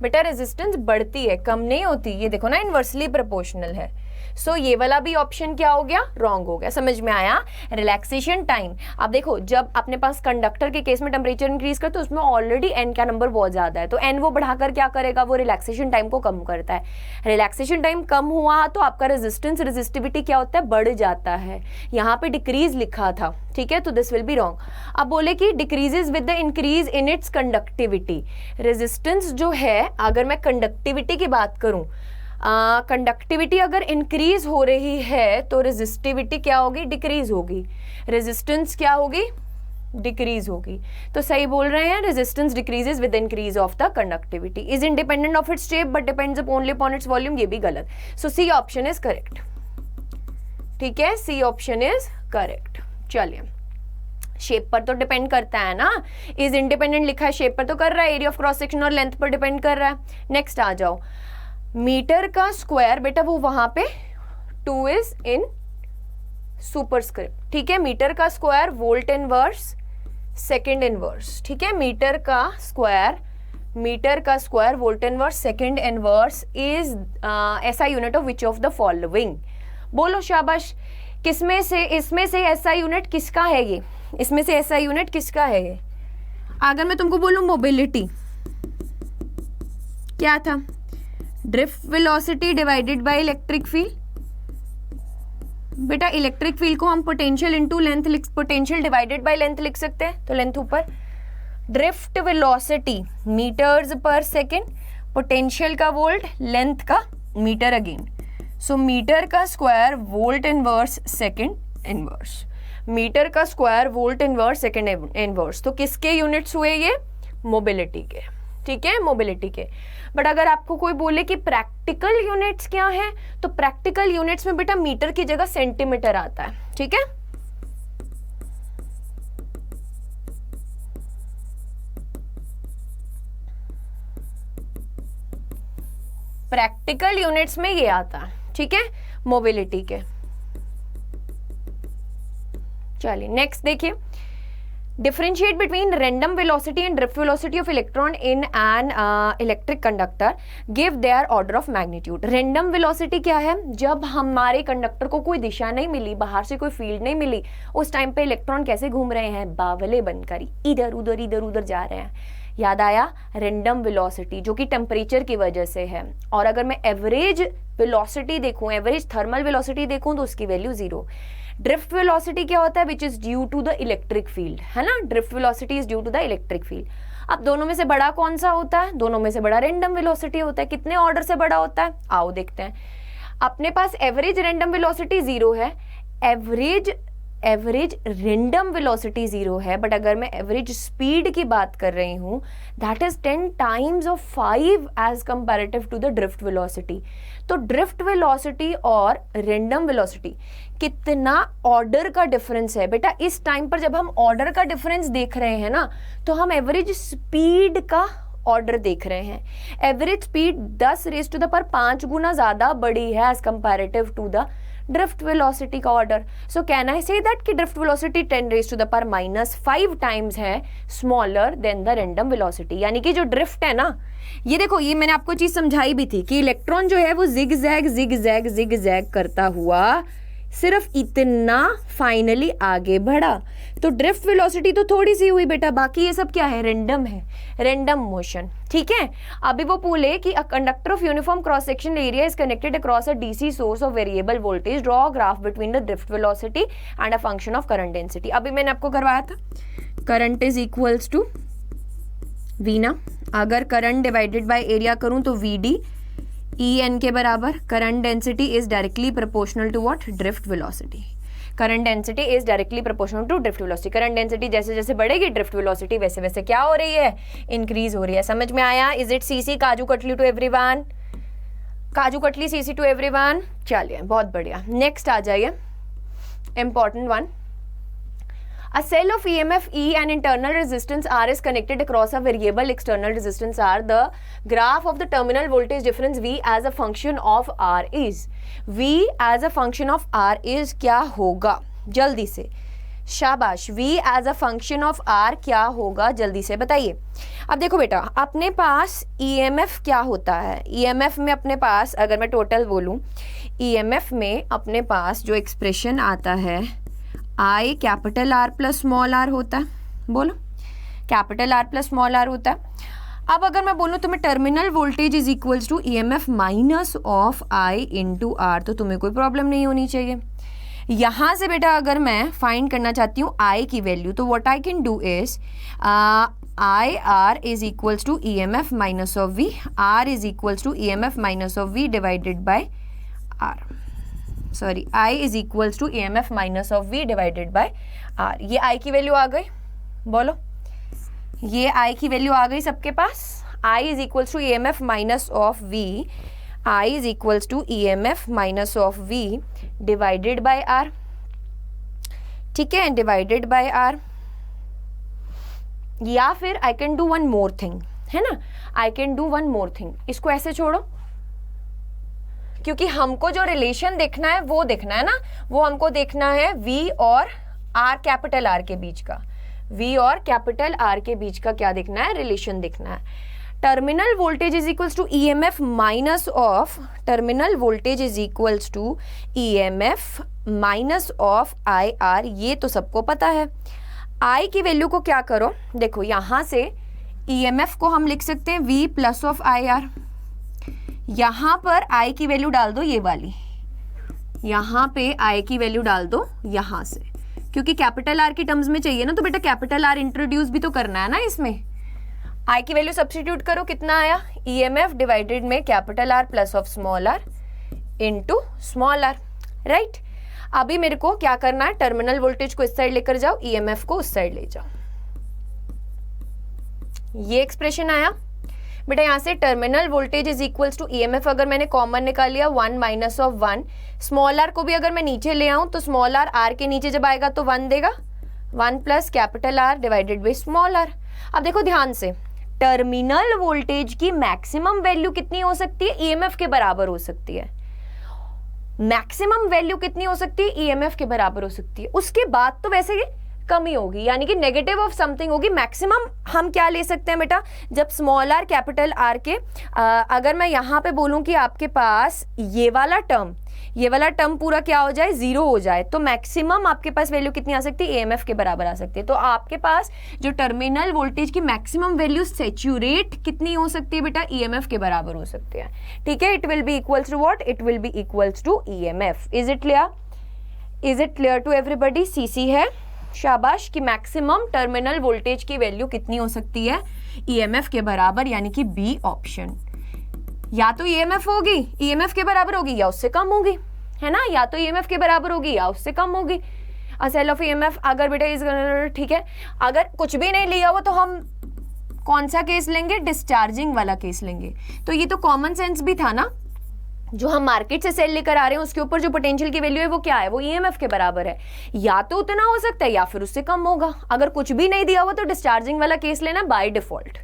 बेटा रेजिस्टेंस बढ़ती है, कम नहीं होती। ये देखो ना, इनवर्सली प्रोपोर्शनल है। सो ये वाला भी ऑप्शन क्या हो गया? रॉन्ग हो गया। समझ में आया? Relaxation time. अब देखो, जब अपने पास कंडक्टर के केस में टेम्परेचर इंक्रीज करते तो उसमें ऑलरेडी n का नंबर बहुत ज्यादा है, तो n वो बढ़ाकर क्या करेगा? वो रिलैक्सेशन टाइम को कम करता है। रिलैक्सेशन टाइम कम हुआ तो आपका रेजिस्टेंस, रेजिस्टिविटी क्या होता है? बढ़ जाता है। यहाँ पे डिक्रीज लिखा था, ठीक है, तो दिस विल बी रॉन्ग। अब बोले कि decreases with the increase in its conductivity. Resistance जो है, अगर मैं कंडक्टिविटी की बात करूं, कंडक्टिविटी अगर इंक्रीज हो रही है तो रेजिस्टिविटी क्या होगी? डिक्रीज होगी। रेजिस्टेंस क्या होगी? डिक्रीज होगी। तो सही बोल रहे हैं, resistance decreases with increase of the conductivity, is independent of its shape but depends only upon its volume. ये भी गलत। सो सी ऑप्शन इज करेक्ट, ठीक है, सी ऑप्शन इज करेक्ट। चलिए, शेप पर तो डिपेंड करता है ना, इज इंडिपेंडेंट लिखा है, शेप पर तो कर रहा है, एरिया ऑफ क्रॉस सेक्शन और लेंथ पर डिपेंड कर रहा है। नेक्स्ट आ जाओ, मीटर का स्क्वायर, बेटा वो वहां पे 2 इज इन सुपरस्क्रिप्ट, ठीक है। मीटर का square volt inverse second inverse, ठीक है। मीटर का square volt inverse second inverse is SI unit of which of the following? बोलो शाबाश। किसमें से, इसमें से एसआई यूनिट किसका है? ये इसमें से एसआई यूनिट किसका है? ये अगर मैं तुमको बोलूं मोबिलिटी, क्या था? Drift velocity divided by electric field. बेटा इलेक्ट्रिक फील्ड को हम potential into length, potential divided by length लिख सकते हैं, तो लेंथ ऊपर। Drift velocity metres per second, potential का वोल्ट, लेंथ का मीटर अगेन। सो मीटर का square volt inverse second inverse, metre का square volt inverse second inverse. तो किसके यूनिट्स हुए ये? मोबिलिटी के, ठीक है, मोबिलिटी के। बट अगर आपको कोई बोले कि प्रैक्टिकल यूनिट्स क्या है, तो प्रैक्टिकल यूनिट्स में बेटा मीटर की जगह सेंटीमीटर आता है, ठीक है। प्रैक्टिकल यूनिट्स में ये आता है, ठीक है, मोबिलिटी के। चलिए नेक्स्ट देखिए, differentiate between random velocity and drift velocity of electron in an electric conductor, give their order of magnitude. Random velocity क्या है? जब हमारे कंडक्टर को कोई दिशा नहीं मिली, बाहर से कोई फील्ड नहीं मिली, उस टाइम पे इलेक्ट्रॉन कैसे घूम रहे हैं? बावले बनकर इधर उधर जा रहे हैं। याद आया? रैंडम वेलोसिटी, जो कि टेम्परेचर की वजह से है। और अगर मैं एवरेज वेलोसिटी देखूं, एवरेज थर्मल वेलोसिटी देखूं, तो उसकी वैल्यू 0। ड्रिफ्ट वेलोसिटी क्या होता है? Which is due to the electric field, है ना। Drift velocity is due to the electric field. अब दोनों में से बड़ा कौन सा होता है? दोनों में से बड़ा रैंडम वेलोसिटी होता है। कितने ऑर्डर से बड़ा होता है? आओ देखते हैं। अपने पास एवरेज रैंडम वेलोसिटी 0 है, एवरेज एवरेज रेंडम वेलोसिटी 0 है, बट अगर मैं एवरेज स्पीड की बात कर रही हूँ that is 10 times of 5 as comparative to the drift velocity. तो ड्रिफ्ट वेलोसिटी और रेंडम वेलोसिटी कितना ऑर्डर का डिफरेंस है बेटा। इस टाइम पर जब हम ऑर्डर का डिफरेंस देख रहे हैं ना, तो हम एवरेज स्पीड का ऑर्डर देख रहे हैं। एवरेज स्पीड 10⁵ गुना ज्यादा बड़ी है as comparative to the drift velocity का order. So can I say that कि ड्रिफ्ट वेलोसिटी 10⁻⁻5 टाइम्स है smaller than the random velocity. यानी कि जो ड्रिफ्ट है ना, ये देखो, ये मैंने आपको चीज समझाई भी थी कि इलेक्ट्रॉन जो है वो जिग जैग करता हुआ सिर्फ इतना फाइनली आगे बढ़ा। तो ड्रिफ्ट वेलोसिटी तो थोड़ी सी हुई बेटा, बाकी ये सब क्या है, रेंडम है, रेंडम मोशन। ठीक है, अभी वो बोले कि a conductor of uniform cross section area is connected across a DC source of variable voltage, draw a graph between the drift velocity and a function of current density. अभी मैंने आपको करवाया था current is equals to V ना, अगर करंट डिवाइडेड बाय एरिया करूं तो वी डी ई एन के बराबर। Current density is directly proportional to what, drift velocity. Current density is directly proportional to drift velocity. Current density जैसे जैसे बढ़ेगी ड्रिफ्ट वेलोसिटी वैसे वैसे क्या हो रही है, इंक्रीज हो रही है। समझ में आया? इज इट सीसी काजू कटली टू एवरीवन? काजू कटली सीसी टू एवरीवन? चलिए बहुत बढ़िया, नेक्स्ट आ जाइए, important one. A cell of EMF E and internal resistance R is connected across a variable external resistance R. The graph of the terminal voltage difference V as a function of R is. V as a function of R is क्या होगा? जल्दी से, शाबाश। V as a function of R क्या होगा, जल्दी से बताइए। अब देखो बेटा, अपने पास EMF क्या होता है? EMF में अपने पास, अगर मैं टोटल बोलूँ, EMF में अपने पास जो एक्सप्रेशन आता है I capital R plus small R होता है। बोलो, capital R plus small R होता है। अब अगर मैं बोलूँ तुम्हें terminal voltage is equals to EMF minus of I into R, तो तुम्हें कोई प्रॉब्लम नहीं होनी चाहिए। यहाँ से बेटा अगर मैं फाइंड करना चाहती हूँ आई की वैल्यू, तो what I can do is I R is equals to EMF minus of V, R is equals to EMF minus of V divided by R. Sorry, I is equals to EMF minus of V divided by R। ये I की वैल्यू आ गई, बोलो, ये I की वैल्यू आ गई सबके पास। I is equals to EMF minus of V, I is equals to EMF minus of V divided by R। ठीक है, डिवाइडेड बाय R। या फिर आई can do one more thing, है ना, आई can do one more thing. इसको ऐसे छोड़ो, क्योंकि हमको जो रिलेशन देखना है वो देखना है ना, वो हमको देखना है V और R, कैपिटल R के बीच का, V और कैपिटल R के बीच का क्या देखना है, रिलेशन देखना है। Terminal voltage is equals to EMF minus of, terminal voltage is equals to EMF minus of IR, ये तो सबको पता है। I की वैल्यू को क्या करो, देखो यहाँ से EMF को हम लिख सकते हैं V प्लस ऑफ IR, यहाँ पर I की वैल्यू डाल दो ये वाली, यहाँ पे I की वैल्यू डाल दो यहाँ से, क्योंकि कैपिटल R की टर्म्स में चाहिए ना, तो बेटा कैपिटल R इंट्रोड्यूस भी तो करना है ना इसमें। I की वैल्यू सब्स्टिट्यूट करो, कितना आया, EMF डिवाइडेड में capital R plus of small r into small r, right. अभी मेरे को क्या करना है, टर्मिनल वोल्टेज को इस साइड लेकर जाओ, EMF को उस साइड ले जाओ। ये एक्सप्रेशन आया बेटा। यहाँ से terminal voltage is equals to EMF अगर मैंने कॉमन निकाल लिया 1 माइनस ऑफ 1, स्मॉल r को भी अगर मैं नीचे ले आऊं तो स्मॉल r के नीचे जब आएगा तो 1 देगा, 1 plus capital R divided by small r। अब देखो ध्यान से, टर्मिनल वोल्टेज की मैक्सिमम वैल्यू कितनी हो सकती है, EMF के बराबर हो सकती है। मैक्सिमम वैल्यू कितनी हो सकती है, EMF के बराबर हो सकती है। उसके बाद तो वैसे कमी होगी, यानी कि नेगेटिव ऑफ समथिंग होगी। मैक्सिमम हम क्या ले सकते हैं बेटा, जब स्मॉल r कैपिटल R के अगर मैं यहाँ पे बोलूँ कि आपके पास ये वाला टर्म पूरा क्या हो जाए, 0 हो जाए, तो मैक्सिमम आपके पास वैल्यू कितनी आ सकती है, EMF के बराबर आ सकती है। तो आपके पास जो टर्मिनल वोल्टेज की मैक्सिमम वैल्यू सैचुरेट कितनी हो सकती है बेटा, EMF के बराबर हो सकती है। ठीक है, it will be equals to what, it will be equals to EMF। Is it clear, is it clear to everybody? CC है, शाबाश। कि मैक्सिमम टर्मिनल वोल्टेज की वैल्यू कितनी हो सकती है, EMF के बराबर, यानी कि B ऑप्शन। या तो EMF होगी, EMF के बराबर होगी, या उससे कम होगी, है ना, या तो EMF के बराबर होगी या उससे कम होगी। अ सेल ऑफ ईएमएफ अगर बेटा इज, ठीक है, अगर कुछ भी नहीं लिया हुआ तो हम कौन सा केस लेंगे, डिस्चार्जिंग वाला केस लेंगे। तो ये तो कॉमन सेंस भी था ना, जो हम मार्केट से सेल लेकर आ रहे हैं उसके ऊपर जो पोटेंशियल की वैल्यू है वो क्या है, वो ईएमएफ के बराबर है, या तो उतना हो सकता है या फिर उससे कम होगा। अगर कुछ भी नहीं दिया हुआ तो डिस्चार्जिंग वाला केस लेना बाय डिफॉल्ट।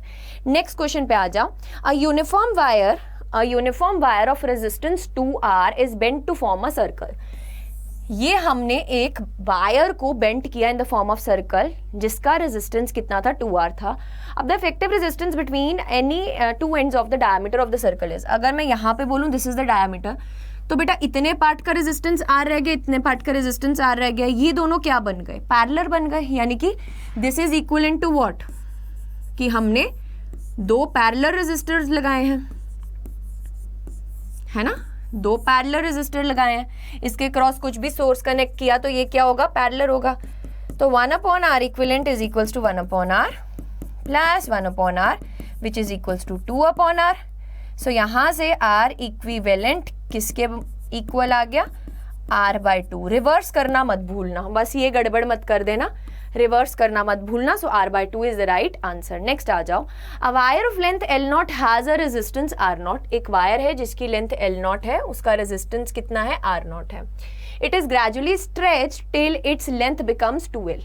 नेक्स्ट क्वेश्चन पे आ जाओ। A uniform wire of resistance 2R is bent to form a circle. ये हमने एक वायर को बेंट किया in the form of circle जिसका रेजिस्टेंस कितना था, 2R था। अब the effective resistance between any two ends of the diameter of the circle is, अगर मैं यहाँ पे बोलूँ दिस इज द डायमीटर, तो बेटा इतने पार्ट का रेजिस्टेंस R रह गया, इतने पार्ट का रेजिस्टेंस R रह गया, ये दोनों क्या बन गए, पैरेलल बन गए। यानी कि this is equivalent to what, कि हमने दो पैरेलल रेजिस्टर्स लगाए हैं, है ना, दो पैरेलल रेजिस्टर लगाए हैं, इसके क्रॉस कुछ भी सोर्स कनेक्ट किया तो ये क्या होगा, पैरेलल होगा। तो 1/R equivalent is equals to 1/R plus 1/R which is equals to 2/R। So यहाँ से R इक्विवेलेंट किसके इक्वल आ गया, R/2। रिवर्स करना मत भूलना, बस ये गड़बड़ मत कर देना, रिवर्स करना मत भूलना। So R/2 is the right answer. Next आ जाओ। A wire of length L0 has a resistance R0। एक वायर है जिसकी लेंथ L0 है, उसका रेजिस्टेंस कितना है, R0 है। It is gradually stretched till its length becomes 2L।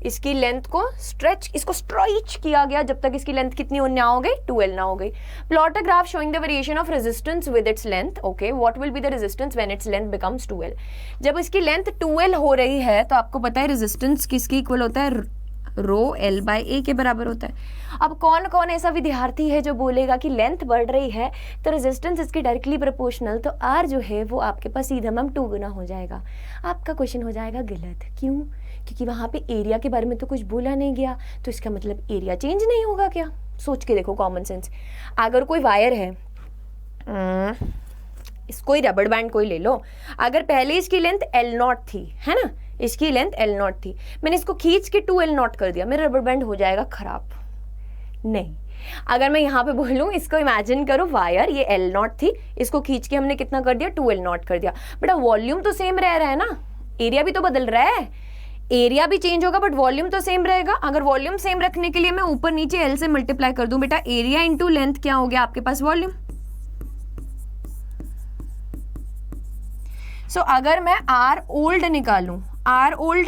इसकी लेंथ को इसको स्ट्रेच किया गया जब तक इसकी लेंथ कितनी ना हो गई, 2L ना हो गई। Plot a graph showing the variation of resistance with its length. Okay, what will be the resistance when its length becomes 2L। जब इसकी लेंथ 2L हो रही है तो आपको पता है रेजिस्टेंस किसके इक्वल होता है, रो L/A के बराबर होता है। अब कौन कौन ऐसा विद्यार्थी है जो बोलेगा कि लेंथ बढ़ रही है तो रेजिस्टेंस इसकी डायरेक्टली प्रोपोर्शनल, तो R जो है वो आपके पास सीधा मैम 2 गुना हो जाएगा। आपका क्वेश्चन हो जाएगा गलत। क्यों? क्योंकि वहाँ पे एरिया के बारे में तो कुछ बोला नहीं गया, तो इसका मतलब एरिया चेंज नहीं होगा क्या? सोच के देखो, कॉमन सेंस। अगर कोई वायर है, कोई रबड़ बैंड कोई ले लो, अगर पहले इसकी लेंथ L0 थी, है ना, इसकी लेंथ L0 थी, मैंने इसको खींच के 2L0 कर दिया, मेरा रबड़ बैंड हो जाएगा खराब? नहीं। अगर मैं यहाँ पे बोलूँ, इसको इमेजिन करो वायर ये L0 थी, इसको खींच के हमने कितना कर दिया, 2L0 कर दिया। बेटा वॉल्यूम तो सेम रह रहा है ना, एरिया भी तो बदल रहा है, एरिया भी चेंज होगा बट वॉल्यूम तो सेम रहेगा। अगर वॉल्यूम सेम रखने के लिए मैं ऊपर नीचे L से मल्टीप्लाई कर दूं, बेटा एरिया इंटू लेंथ क्या हो गया आपके पास, वॉल्यूम। सो अगर मैं R ओल्ड निकालूं, R ओल्ड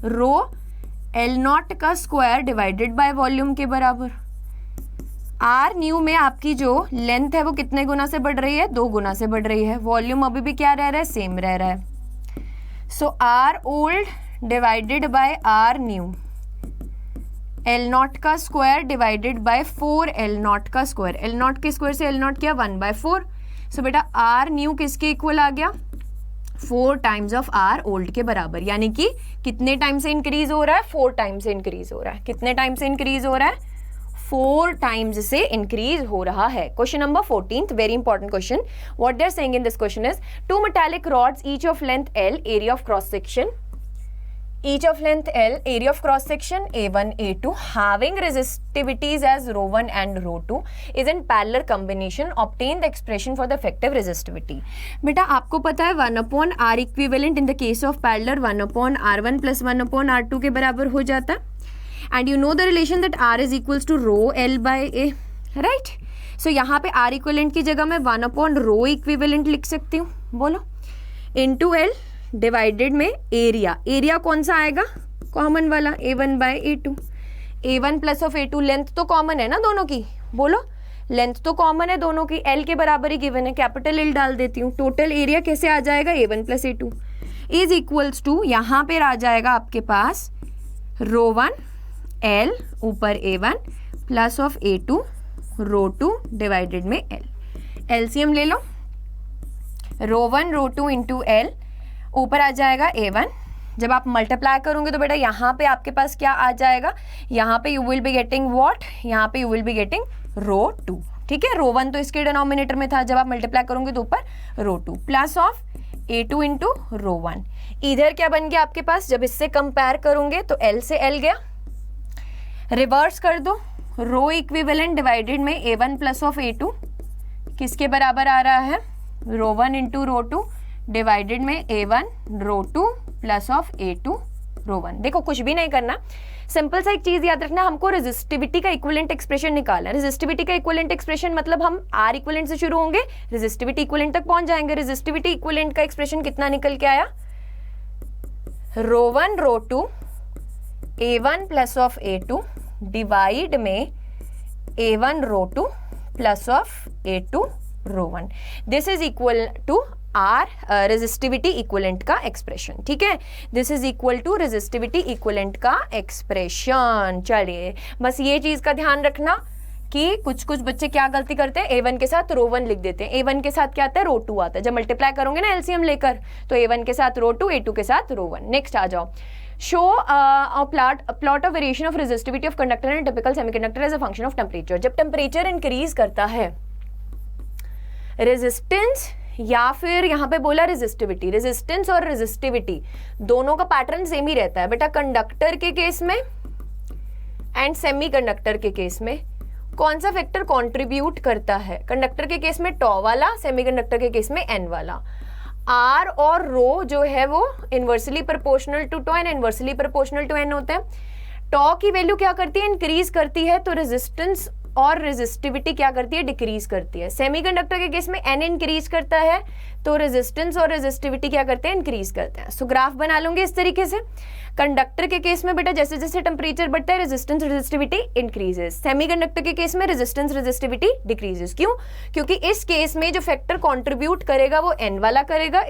रो L0 का स्क्वायर डिवाइडेड बाय वॉल्यूम के बराबर। R न्यू में आपकी जो लेंथ है वो कितने गुना से बढ़ रही है, 2 गुना से बढ़ रही है। वॉल्यूम अभी भी क्या रह रहा है, सेम रह रहा है। सो R old divided by R new, L0 का स्क्वायर डिवाइडेड बाय 4 L0 का स्क्वायर। L0 के स्क्वायर से L0 क्या, 1/4। सो बेटा R न्यू किसके इक्वल आ गया, 4 टाइम्स ऑफ R ओल्ड के बराबर। यानी कि कितने टाइम से इंक्रीज हो रहा है, 4 टाइम से इंक्रीज हो रहा है। कितने टाइम से इंक्रीज हो रहा है, 4 टाइम्स से इंक्रीज हो रहा है। Question number 14, very important question. What they are saying in this question is, 2 metallic rods each of length L, area of cross section, each of length L, area of cross section A1, A2, having resistivities as ρ1 and ρ2 is in parallel combination, obtain the expression for the effective resistivity। बेटा आपको पता है 1/R equivalent in the case of parallel 1/R1 plus 1/R2 के बराबर हो जाता है। and you know the relation that R is equals to ρ L/A, right? so यहाँ पे R equivalent की जगह मैं 1/ρ equivalent लिख सकती हूँ, बोलो, into L डिवाइडेड में एरिया। एरिया कौन सा आएगा, कॉमन वाला, A1/A2। A1 plus of A2, length तो कॉमन है ना दोनों की, बोलो, लेंथ तो कॉमन है दोनों की, L के बराबर ही गिवन है, कैपिटल L डाल देती हूँ। टोटल एरिया कैसे आ जाएगा, A1 plus A2 is equals to, यहाँ पे आ जाएगा आपके पास ρ1 L ऊपर A1 plus of A2 ρ2 divided में L। एलसीएम ले लो, ρ1 ρ2 इंटू L, ऊपर आ जाएगा A1। जब आप मल्टीप्लाई करोगे तो बेटा यहाँ पे आपके पास क्या आ जाएगा, यहाँ पे you will be getting what, यहाँ पे यू विल बी गेटिंग ρ2। ठीक है, ρ1 तो इसके डिनोमिनेटर में था, जब आप मल्टीप्लाई करोगे तो ऊपर ρ2 प्लस ऑफ A2 इंटू ρ1। इधर क्या बन गया आपके पास, जब इससे कंपेयर करोगे तो L से L गया, रिवर्स कर दो, रो इक्विवेलेंट डिवाइडेड में A1 प्लस ऑफ A2 किसके बराबर आ रहा है, ρ1 इंटू ρ2 डिवाइडेड में A1 ρ2 plus of A2 rho 1। देखो कुछ भी नहीं करना, सिंपल सा एक चीज याद रखना, हमको रेजिस्टिविटी का इक्विवेलेंट एक्सप्रेशन निकालना है। रेजिस्टिविटी का इक्विवेलेंट एक्सप्रेशन मतलब हम R इक्विवेलेंट से शुरू होंगे, रेजिस्टिविटी इक्विवेलेंट तक पहुंच जाएंगे। रेजिस्टिविटी इक्विवेलेंट का एक्सप्रेशन कितना निकल के आया, rho 1 rho 2 A1 plus of A2 divide में A1 rho 2 plus of A2 rho 1। This is equal to R resistivity equivalent का एक्सप्रेशन। ठीक है, this is equal to resistivity equivalent का एक्सप्रेशन। चलिए बस ये चीज का ध्यान रखना कि कुछ कुछ बच्चे क्या गलती करते हैं, A1 के साथ रो 1 लिख देते हैं। A1 के साथ क्या आता है, रो 2 आता है। जब मल्टीप्लाई करोगे ना एलसीएम लेकर, तो A1 के साथ रो 2, A2 के साथ रो 1। नेक्स्ट आ जाओ, show plot of variation of resistivity of conductor and typical semiconductor as a function of temperature. जब टेम्परेचर इंक्रीज करता है, रेजिस्टेंस या फिर यहाँ पे बोला रेजिस्टिविटी, रेजिस्टेंस और रेजिस्टिविटी दोनों का पैटर्न सेम ही रहता है बेटा। कंडक्टर के केस में एंड सेमीकंडक्टर के केस में कौन सा फैक्टर कंट्रीब्यूट करता है? कंडक्टर के केस में टॉ वाला, सेमीकंडक्टर के केस में एन वाला। आर और रो जो है वो inversely proportional to tau and inversely proportional to n होते हैं। टॉ की वैल्यू क्या करती है, इंक्रीज करती है, तो रेजिस्टेंस और रेजिस्टिविटी क्या करती है, डिक्रीज करती है। सेमीकंडक्टर के केस में एन इंक्रीज करता है, तो रेजिस्टेंस और रेजिस्टिविटी क्या करते हैं, इंक्रीज करते हैं। सो ग्राफ बना लूंगे इस तरीके से। कंडक्टर के केस में बेटा जैसे जैसे टेम्परेचर बढ़ता है, रेजिस्टेंस रेजिस्टिविटी इंक्रीजेस। सेमीकंडक्टर के केस में रेजिस्टेंस रेजिस्टिविटी डिक्रीजेस। क्यों? क्योंकि इस केस में जो फैक्टर कंट्रीब्यूट करेगा वो एन वाला करेगा।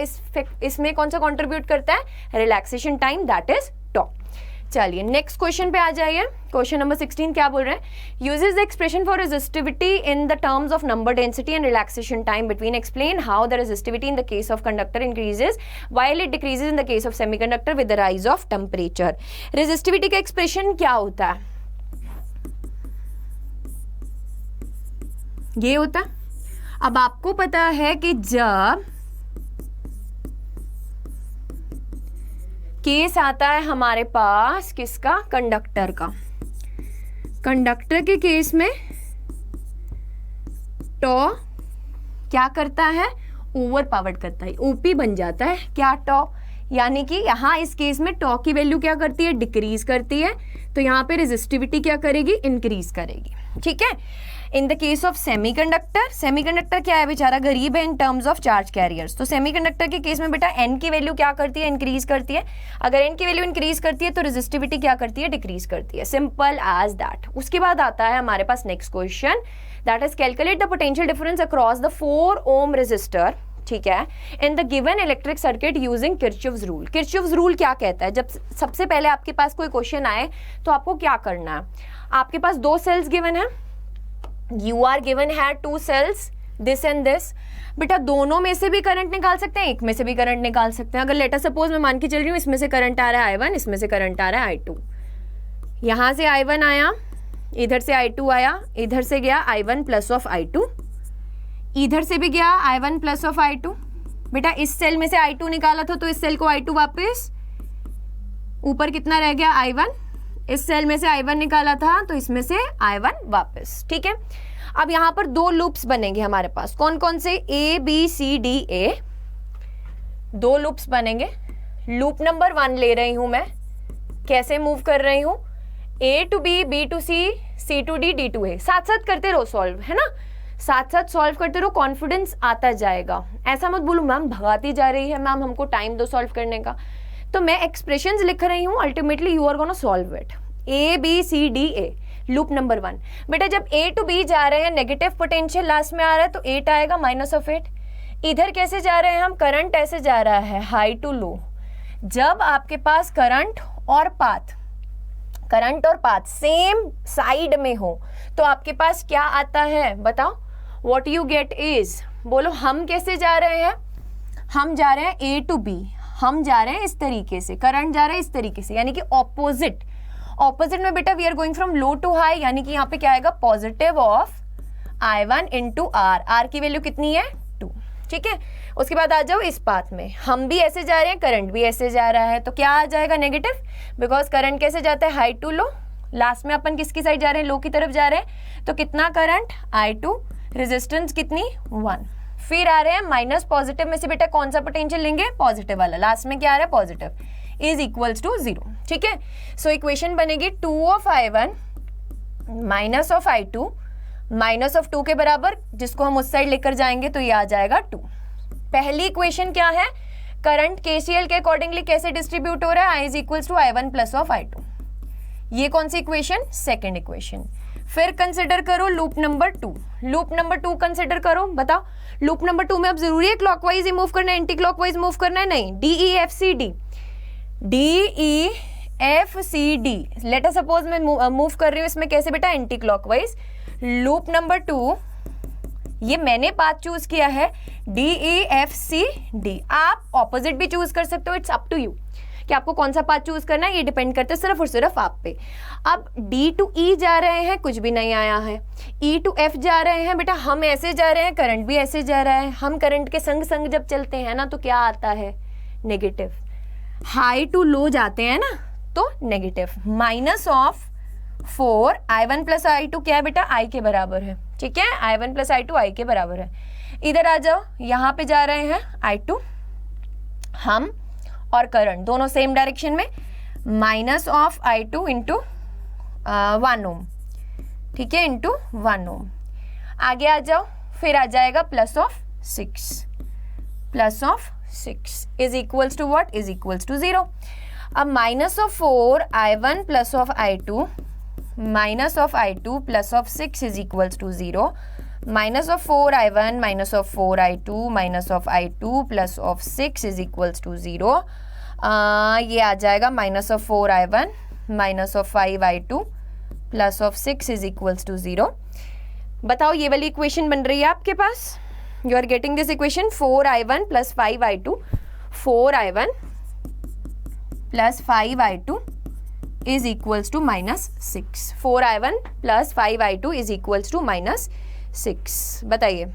इसमें कौन सा कंट्रीब्यूट करता है, relaxation time, that is tau. चलिए नेक्स्ट क्वेश्चन पे आ जाइए। क्वेश्चन नंबर 16 क्या बोल रहे हैं, uses the expression for resistivity in the terms of number density and relaxation time between, explain how the resistivity in the case of conductor increases while it decreases in the case of semiconductor with the rise of temperature. Resistivity का एक्सप्रेशन क्या होता है, ये होता है। अब आपको पता है कि जब केस आता है हमारे पास किसका, कंडक्टर का, कंडक्टर के केस में टॉ क्या करता है, ओवर पावर्ड करता है, ओपी बन जाता है क्या, टॉ। यानी कि यहाँ इस केस में टॉ की वैल्यू क्या करती है, डिक्रीज करती है, तो यहाँ पे रेजिस्टिविटी क्या करेगी, इंक्रीज करेगी। ठीक है। In the case of semiconductor, semiconductor क्या है बेचारा, गरीब है इन टर्म्स ऑफ चार्ज कैरियर्स। तो सेमीकंडक्टर के केस में बेटा एन की वैल्यू क्या करती है, इंक्रीज करती है। अगर एन की वैल्यू इंक्रीज करती है तो रेजिस्टिविटी क्या करती है, डिक्रीज करती है। Simple as that. उसके बाद आता है हमारे पास next question, that is calculate the potential difference across the 4 ohm resistor. ठीक है, in the given electric circuit using Kirchhoff's rule. Kirchhoff's rule क्या कहता है, जब सबसे पहले आपके पास कोई क्वेश्चन आए तो आपको क्या करना है, आपके पास 2 सेल्स गिवन है, यू आर गिवन है 2 सेल्स, दिस एंड दिस। बेटा दोनों में से भी करंट निकाल सकते हैं, एक में से भी करंट निकाल सकते हैं। अगर लेटर सपोज मैं मान के चल रही हूँ इसमें से करंट आ रहा है I1, इसमें से करंट आ रहा है I2, यहाँ से I1 आया, इधर से I2 आया, इधर से गया I1 प्लस ऑफ I2, इधर से भी गया I1 प्लस ऑफ I2। बेटा इस सेल में से I2 निकाला था तो इस सेल को I2 वापस, ऊपर कितना रह गया I1, इस सेल में से I1 निकाला था तो इसमें से I1 वापस। ठीक है, अब यहां पर 2 लूप्स बनेंगे हमारे पास, कौन कौन से, A B C D A, 2 loops बनेंगे। लूप नंबर 1 ले रही हूं मैं, कैसे मूव कर रही हूं, A to B, B to C, C to D, D to A। साथ साथ करते रहो सॉल्व, है ना, साथ साथ सॉल्व करते रहो, कॉन्फिडेंस आता जाएगा। ऐसा मत बोलो मैम भगाती जा रही है, मैम हमको टाइम दो सॉल्व करने का। तो मैं एक्सप्रेशंस लिख रही हूँ, ultimately you are gonna solve it. A B C D A, loop number 1। बेटा जब A to B जा रहे हैं, नेगेटिव पोटेंशियल लास्ट में आ रहा है तो 8 आएगा माइनस ऑफ 8। इधर कैसे जा रहे हैं हम, करंट ऐसे जा रहा है हाई टू लो। जब आपके पास करंट और पाथ सेम साइड में हो तो आपके पास क्या आता है बताओ, व्हाट यू गेट इज, बोलो हम कैसे जा रहे हैं, हम जा रहे हैं A to B, हम जा रहे हैं इस तरीके से, करंट जा रहा है इस तरीके से, यानी कि ऑपोजिट में बेटा we are going from low to high, यानी कि यहाँ पे क्या आएगा, positive of I1 into R की वैल्यू कितनी है 2। ठीक है, उसके बाद आ जाओ इस पाथ में, हम भी ऐसे जा रहे हैं, करंट भी ऐसे जा रहा है, तो क्या आ जाएगा नेगेटिव, बिकॉज करंट कैसे जाता है हाई टू लो, लास्ट में अपन किसकी साइड जा रहे हैं, लो की तरफ जा रहे हैं, तो कितना करंट I2, रेजिस्टेंस कितनी 1। फिर आ रहे हैं माइनस पॉजिटिव में से बेटा कौन सा पोटेंशियल लेंगे, पॉजिटिव वाला, लास्ट में क्या आ रहा है पॉजिटिव, इज इक्वल्स टू 0, ठीक है। सो इक्वेशन बनेगी 2 of I1 minus of I2 minus of 2 के बराबर, जिसको हम उस साइड लेकर जाएंगे तो ये आ जाएगा 2। पहली इक्वेशन क्या है, करंट KCL के अकॉर्डिंगली कैसे डिस्ट्रीब्यूट हो रहा है, I is equals to I1 plus of I2। ये कौन सी इक्वेशन, सेकेंड इक्वेशन। फिर कंसिडर करो loop number 2, loop number 2 consider करो, बताओ लूप नंबर 2 में अब जरूरी है क्लॉकवाइज ही मूव करना है, एंटी क्लॉकवाइज मूव करना है, नहीं, DEFCD लेट अस सपोज मैं मूव कर रही हूँ इसमें कैसे बेटा, एंटी क्लॉकवाइज। लूप नंबर 2 ये मैंने पाथ चूज किया है DEFCD, आप ऑपोजिट भी चूज कर सकते हो, इट्स अप टू यू कि आपको कौन सा पाथ चूज करना है, ये डिपेंड करता है सिर्फ और सिर्फ आप पे। अब D टू E जा रहे हैं, कुछ भी नहीं आया है, E टू F जा रहे हैं, बेटा हम ऐसे जा रहे हैं, करंट भी ऐसे जा रहा है, हम करंट के संग संग जब चलते हैं ना तो क्या आता है, नेगेटिव। हाई टू लो जाते हैं ना तो negative. Minus of 4 I1 plus I2 क्या है बेटा, I के बराबर है, ठीक है, I1 प्लस I2 I के बराबर है। इधर आ जाओ, यहाँ पे जा रहे हैं I2, हम और करंट दोनों सेम डायरेक्शन में, माइनस ऑफ I2 इंटू 1 ओम, ठीक है, इंटू 1 ओम। आगे आ जाओ, फिर आ जाएगा plus of 6 is equals to what, is equals to 0। अब minus of 4 I1 plus of I2 minus of I2 plus of 6 is equals to 0, minus of 4 I1 minus of 4 I2 minus of I2 plus of 6 is equals to 0। ये आ जाएगा minus of 4 I1 minus of 5 I2 plus of 6 is equals to 0। बताओ ये वाली इक्वेशन बन रही है आपके पास, you are getting this equation, 4 I1 plus 5 I2, 4 I1 plus 5 I2 is equals to minus 6, 4 I1 plus 5 I2 is equals to minus 6। बताइए,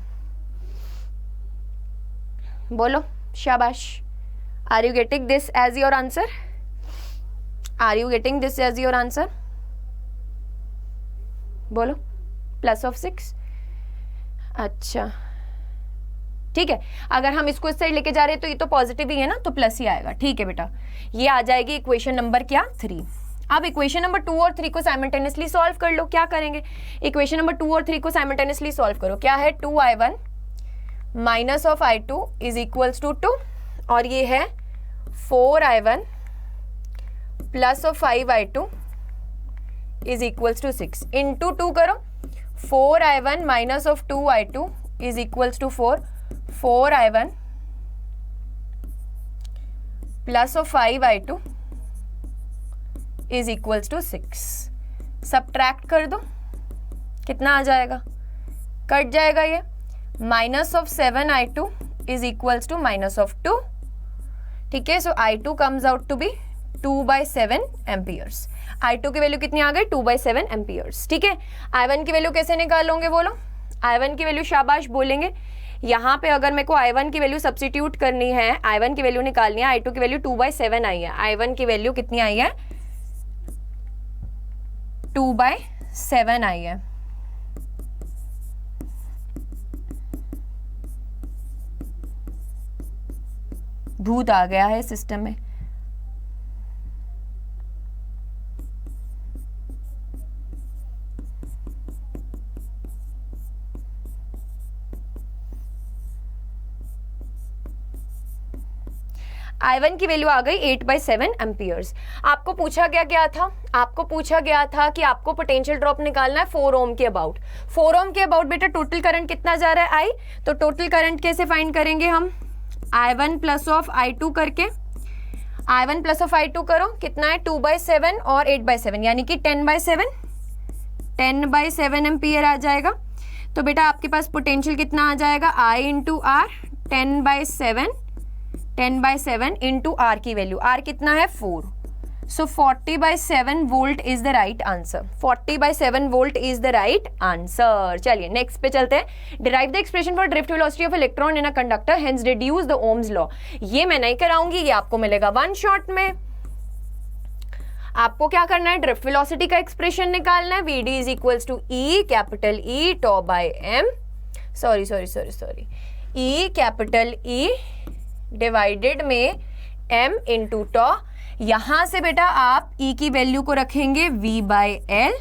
बोलो, शाबाश। Are you getting this as your answer, are you getting this as your answer, बोलो, प्लस ऑफ 6, अच्छा ठीक है। अगर हम इसको इस साइड लेके जा रहे हैं तो ये तो पॉजिटिव ही है ना, तो प्लस ही आएगा, ठीक है बेटा। ये आ जाएगी इक्वेशन नंबर क्या, 3। अब इक्वेशन नंबर 2 और 3 को साइमल्टेनियसली सॉल्व कर लो। क्या करेंगे, इक्वेशन नंबर 2 और 3 को साइमल्टेनियसली सॉल्व करो। क्या है, 2 I1 minus of I2 is equals to 2, और ये है 4 I1 plus of 5 I2 is equals to 6, into 2 करो, 4 I1 minus of 2 I2 is equals to 4 I1 plus of 5 I2 is equals to 6। Subtract कर दो, कितना आ जाएगा, कट जाएगा ये, minus of 7 I2 is equals to minus of 2, ठीक है। So I2 comes out to be 2/7 amperes. I2 की वैल्यू कितनी आ गई, 2/7 एम्पियर्स, ठीक है। I1 की वैल्यू कैसे निकालोगे, बोलो, I1 की वैल्यू शाबाश बोलेंगे। यहाँ पे अगर मेरे को I1 की वैल्यू सब्स्टिट्यूट करनी है, I1 की वैल्यू निकालनी है, I2 की वैल्यू 2/7 आई है, I1 की वैल्यू कितनी आई है, 2/7 आई है। भूत आ गया है सिस्टम में। I1 की वैल्यू आ गई 8/7 एम्पियर्स। आपको पूछा क्या था, आपको पूछा गया था कि आपको पोटेंशियल ड्रॉप निकालना है 4 ओम के अबाउट। 4 ओम के अबाउट बेटा टोटल करंट कितना जा रहा है, I, तो टोटल करंट कैसे फाइंड करेंगे हम, I1 प्लस ऑफ I2 करके, I1 प्लस ऑफ I2 करो, कितना है 2/7 और 8/7 यानी कि 10/7 एम्पियर आ जाएगा। तो बेटा आपके पास पोटेंशियल कितना आ जाएगा, I into R, 10/7 into R की वैल्यू, आर कितना है 4, so 40/7 volt is the right answer. 40/7 volt is the right answer. चलिए नेक्स्ट पे चलते हैं। Derive the expression for drift velocity of electron in a conductor, hence reduce the Ohm's law. ये मैं नहीं कराऊंगी, ये आपको मिलेगा वन शॉट में। आपको क्या करना है, ड्रिफ्ट वेलोसिटी का एक्सप्रेशन निकालना है, VD is equals to E, capital E tau by M, sorry E capital E divided में m इंटू टॉ। यहां से बेटा आप e की वैल्यू को रखेंगे v/l,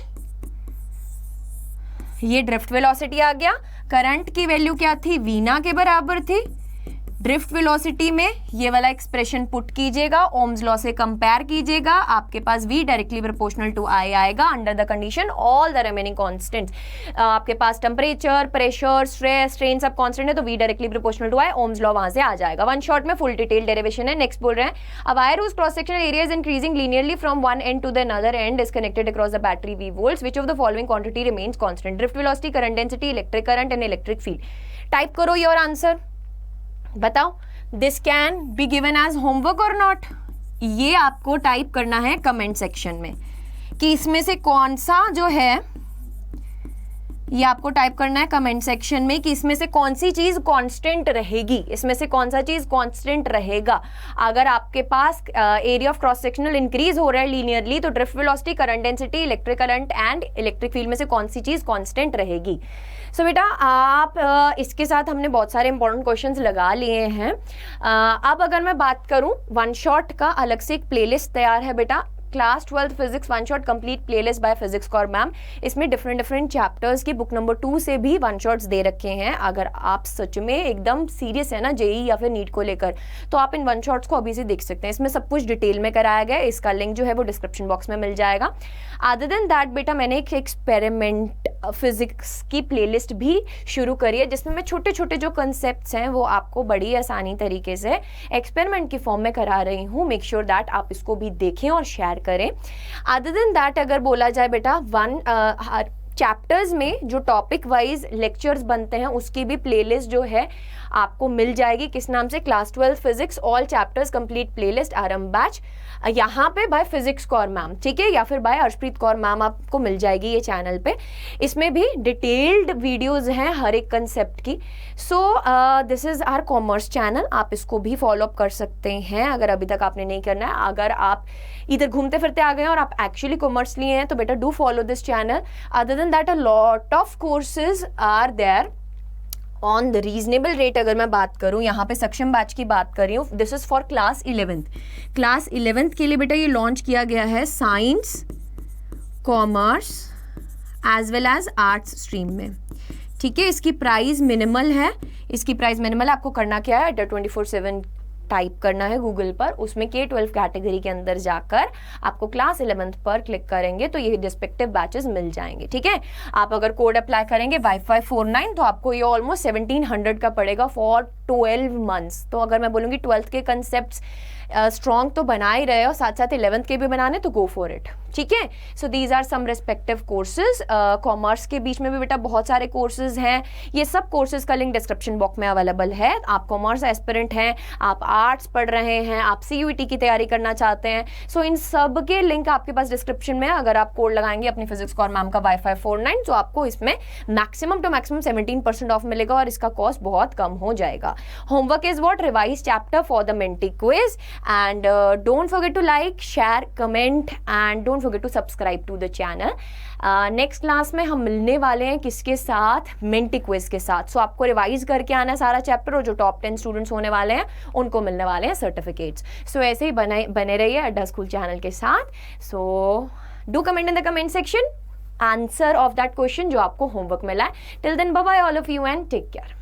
ये ड्रिफ्ट वेलोसिटी आ गया। करंट की वैल्यू क्या थी, v ना के बराबर थी। ड्रिफ्ट वेलोसिटी में ये वाला एक्सप्रेशन पुट कीजिएगा, ओम्स लॉ से कंपेयर कीजिएगा, आपके पास v directly proportional to i आएगा under the condition all the remaining constants. आपके पास टेम्परेचर, प्रेशर, स्ट्रेस, स्ट्रेन सब कांस्टेंट है तो v directly proportional to i, Ohm's law वहां से आ जाएगा। वन शॉट में फुल डिटेल डेरिवेशन है। नेक्स्ट बोल रहे हैं, a wire whose cross sectional area is increasing linearly from one and to the another end is connected across the battery v volts, which of the following quantity remains constant, drift velocity, current density, electric current and electric field. Type करो योर आंसर, बताओ this can be given as homework और नॉट। ये आपको टाइप करना है कमेंट सेक्शन में कि इसमें से कौन सा जो है, ये आपको टाइप करना है कमेंट सेक्शन में कि इसमें से कौन सी चीज कांस्टेंट रहेगी, इसमें से कौन सा चीज कांस्टेंट रहेगा। अगर आपके पास area of cross sectional increase हो रहा है लीनियरली तो drift velocity, current density, electric current and electric field में से कौन सी चीज कांस्टेंट रहेगी। सो बेटा आप इसके साथ हमने बहुत सारे इंपॉर्टेंट क्वेश्चंस लगा लिए हैं। अब अगर मैं बात करूं, वन शॉट का अलग से एक प्लेलिस्ट तैयार है बेटा, class 12 physics one shot complete playlist by physics Kaur ma'am. इसमें डिफरेंट चैप्टर्स की बुक नंबर 2 से भी वन शॉट्स दे रखे हैं। अगर आप सच में एकदम सीरियस है ना जेई या फिर नीट को लेकर, तो आप इन वन शॉट्स को अभी से देख सकते हैं। इसमें सब कुछ डिटेल में कराया गया है, इसका लिंक जो है वो डिस्क्रिप्शन बॉक्स में मिल जाएगा। अदर देन दैट बेटा मैंने एक एक्सपेरिमेंट फिजिक्स की प्लेलिस्ट भी शुरू करी है, जिसमें मैं छोटे छोटे जो कंसेप्ट्स हैं वो आपको बड़ी आसानी तरीके से एक्सपेरिमेंट की फॉर्म में करा रही हूँ। मेक श्योर दैट आप इसको भी देखें और शेयर करें। अदर देन दैट अगर बोला जाए बेटा, चैप्टर्स में जो टॉपिक वाइज लेक्चर्स बनते हैं उसकी भी प्लेलिस्ट जो है आपको मिल जाएगी। किस नाम से, class 12 physics all chapters complete playlist आरंभ बैच, यहाँ पे बाय फिजिक्स कौर मैम, ठीक है, या फिर बाय अर्शप्रीत कौर मैम आपको मिल जाएगी ये चैनल पे। इसमें भी डिटेल्ड वीडियोस हैं हर एक कंसेप्ट की। So this is our commerce channel, आप इसको भी फॉलो अप कर सकते हैं अगर अभी तक आपने नहीं करना है। अगर आप इधर घूमते फिरते आ गए और आप एक्चुअली कॉमर्स लिए हैं तो बेटा do follow this channel. Other than that a lot of courses are there on the reasonable rate. अगर मैं बात करूं, यहाँ पे सक्षम बैच की बात कर रही हूँ, this is for class 11th। Class 11th के लिए बेटा ये लॉन्च किया गया है science, commerce as well as arts stream में, ठीक है। इसकी प्राइस मिनिमल है, इसकी प्राइस मिनिमल, आपको करना क्या है, 24/7 टाइप करना है गूगल पर, उसमें K-12 कैटेगरी के अंदर जाकर आपको क्लास 11th पर क्लिक करेंगे तो ये रिस्पेक्टिव बैचेस मिल जाएंगे, ठीक है। आप अगर कोड अप्लाई करेंगे Wi-Fi49 तो आपको ये ऑलमोस्ट 1700 का पड़ेगा फॉर 12 मंथ्स। तो अगर मैं बोलूँगी 12th के कंसेप्ट स्ट्रॉन्ग तो बना ही रहे हो, साथ साथ 11th के भी बनाने, तो गो फॉर इट, ठीक है। So these are some respective courses. Commerce के बीच में भी बेटा बहुत सारे कोर्सेज हैं, ये सब कोर्सेज का लिंक डिस्क्रिप्शन बॉक्स में अवेलेबल है। आप कॉमर्स एस्पिरेंट हैं, आप आर्ट्स पढ़ रहे हैं, आप CUET की तैयारी करना चाहते हैं, सो इन सब के लिंक आपके पास डिस्क्रिप्शन में। अगर आप कोड लगाएंगे अपनी फिजिक्स कॉर मैम का Wi-Fi49 तो आपको इसमें मैक्सिमम टू मैक्सिमम 17% ऑफ मिलेगा और इसका कॉस्ट बहुत कम हो जाएगा। Homework is what, revise chapter for the Menti quiz, and don't forget to like, share, comment and don't forget to subscribe to the channel. Next class में हम मिलने वाले हैं किसके साथ, मेंटी क्विज के साथ। सो आपको रिवाइज करके आना है सारा चैप्टर, और जो टॉप 10 स्टूडेंट्स होने वाले हैं उनको मिलने वाले हैं सर्टिफिकेट्स। सो ऐसे ही बने रहिए अड्डा स्कूल चैनल के साथ। So do comment in the comment section answer of that question जो आपको होमवर्क मिला है। Till then bye bye all of you and take care.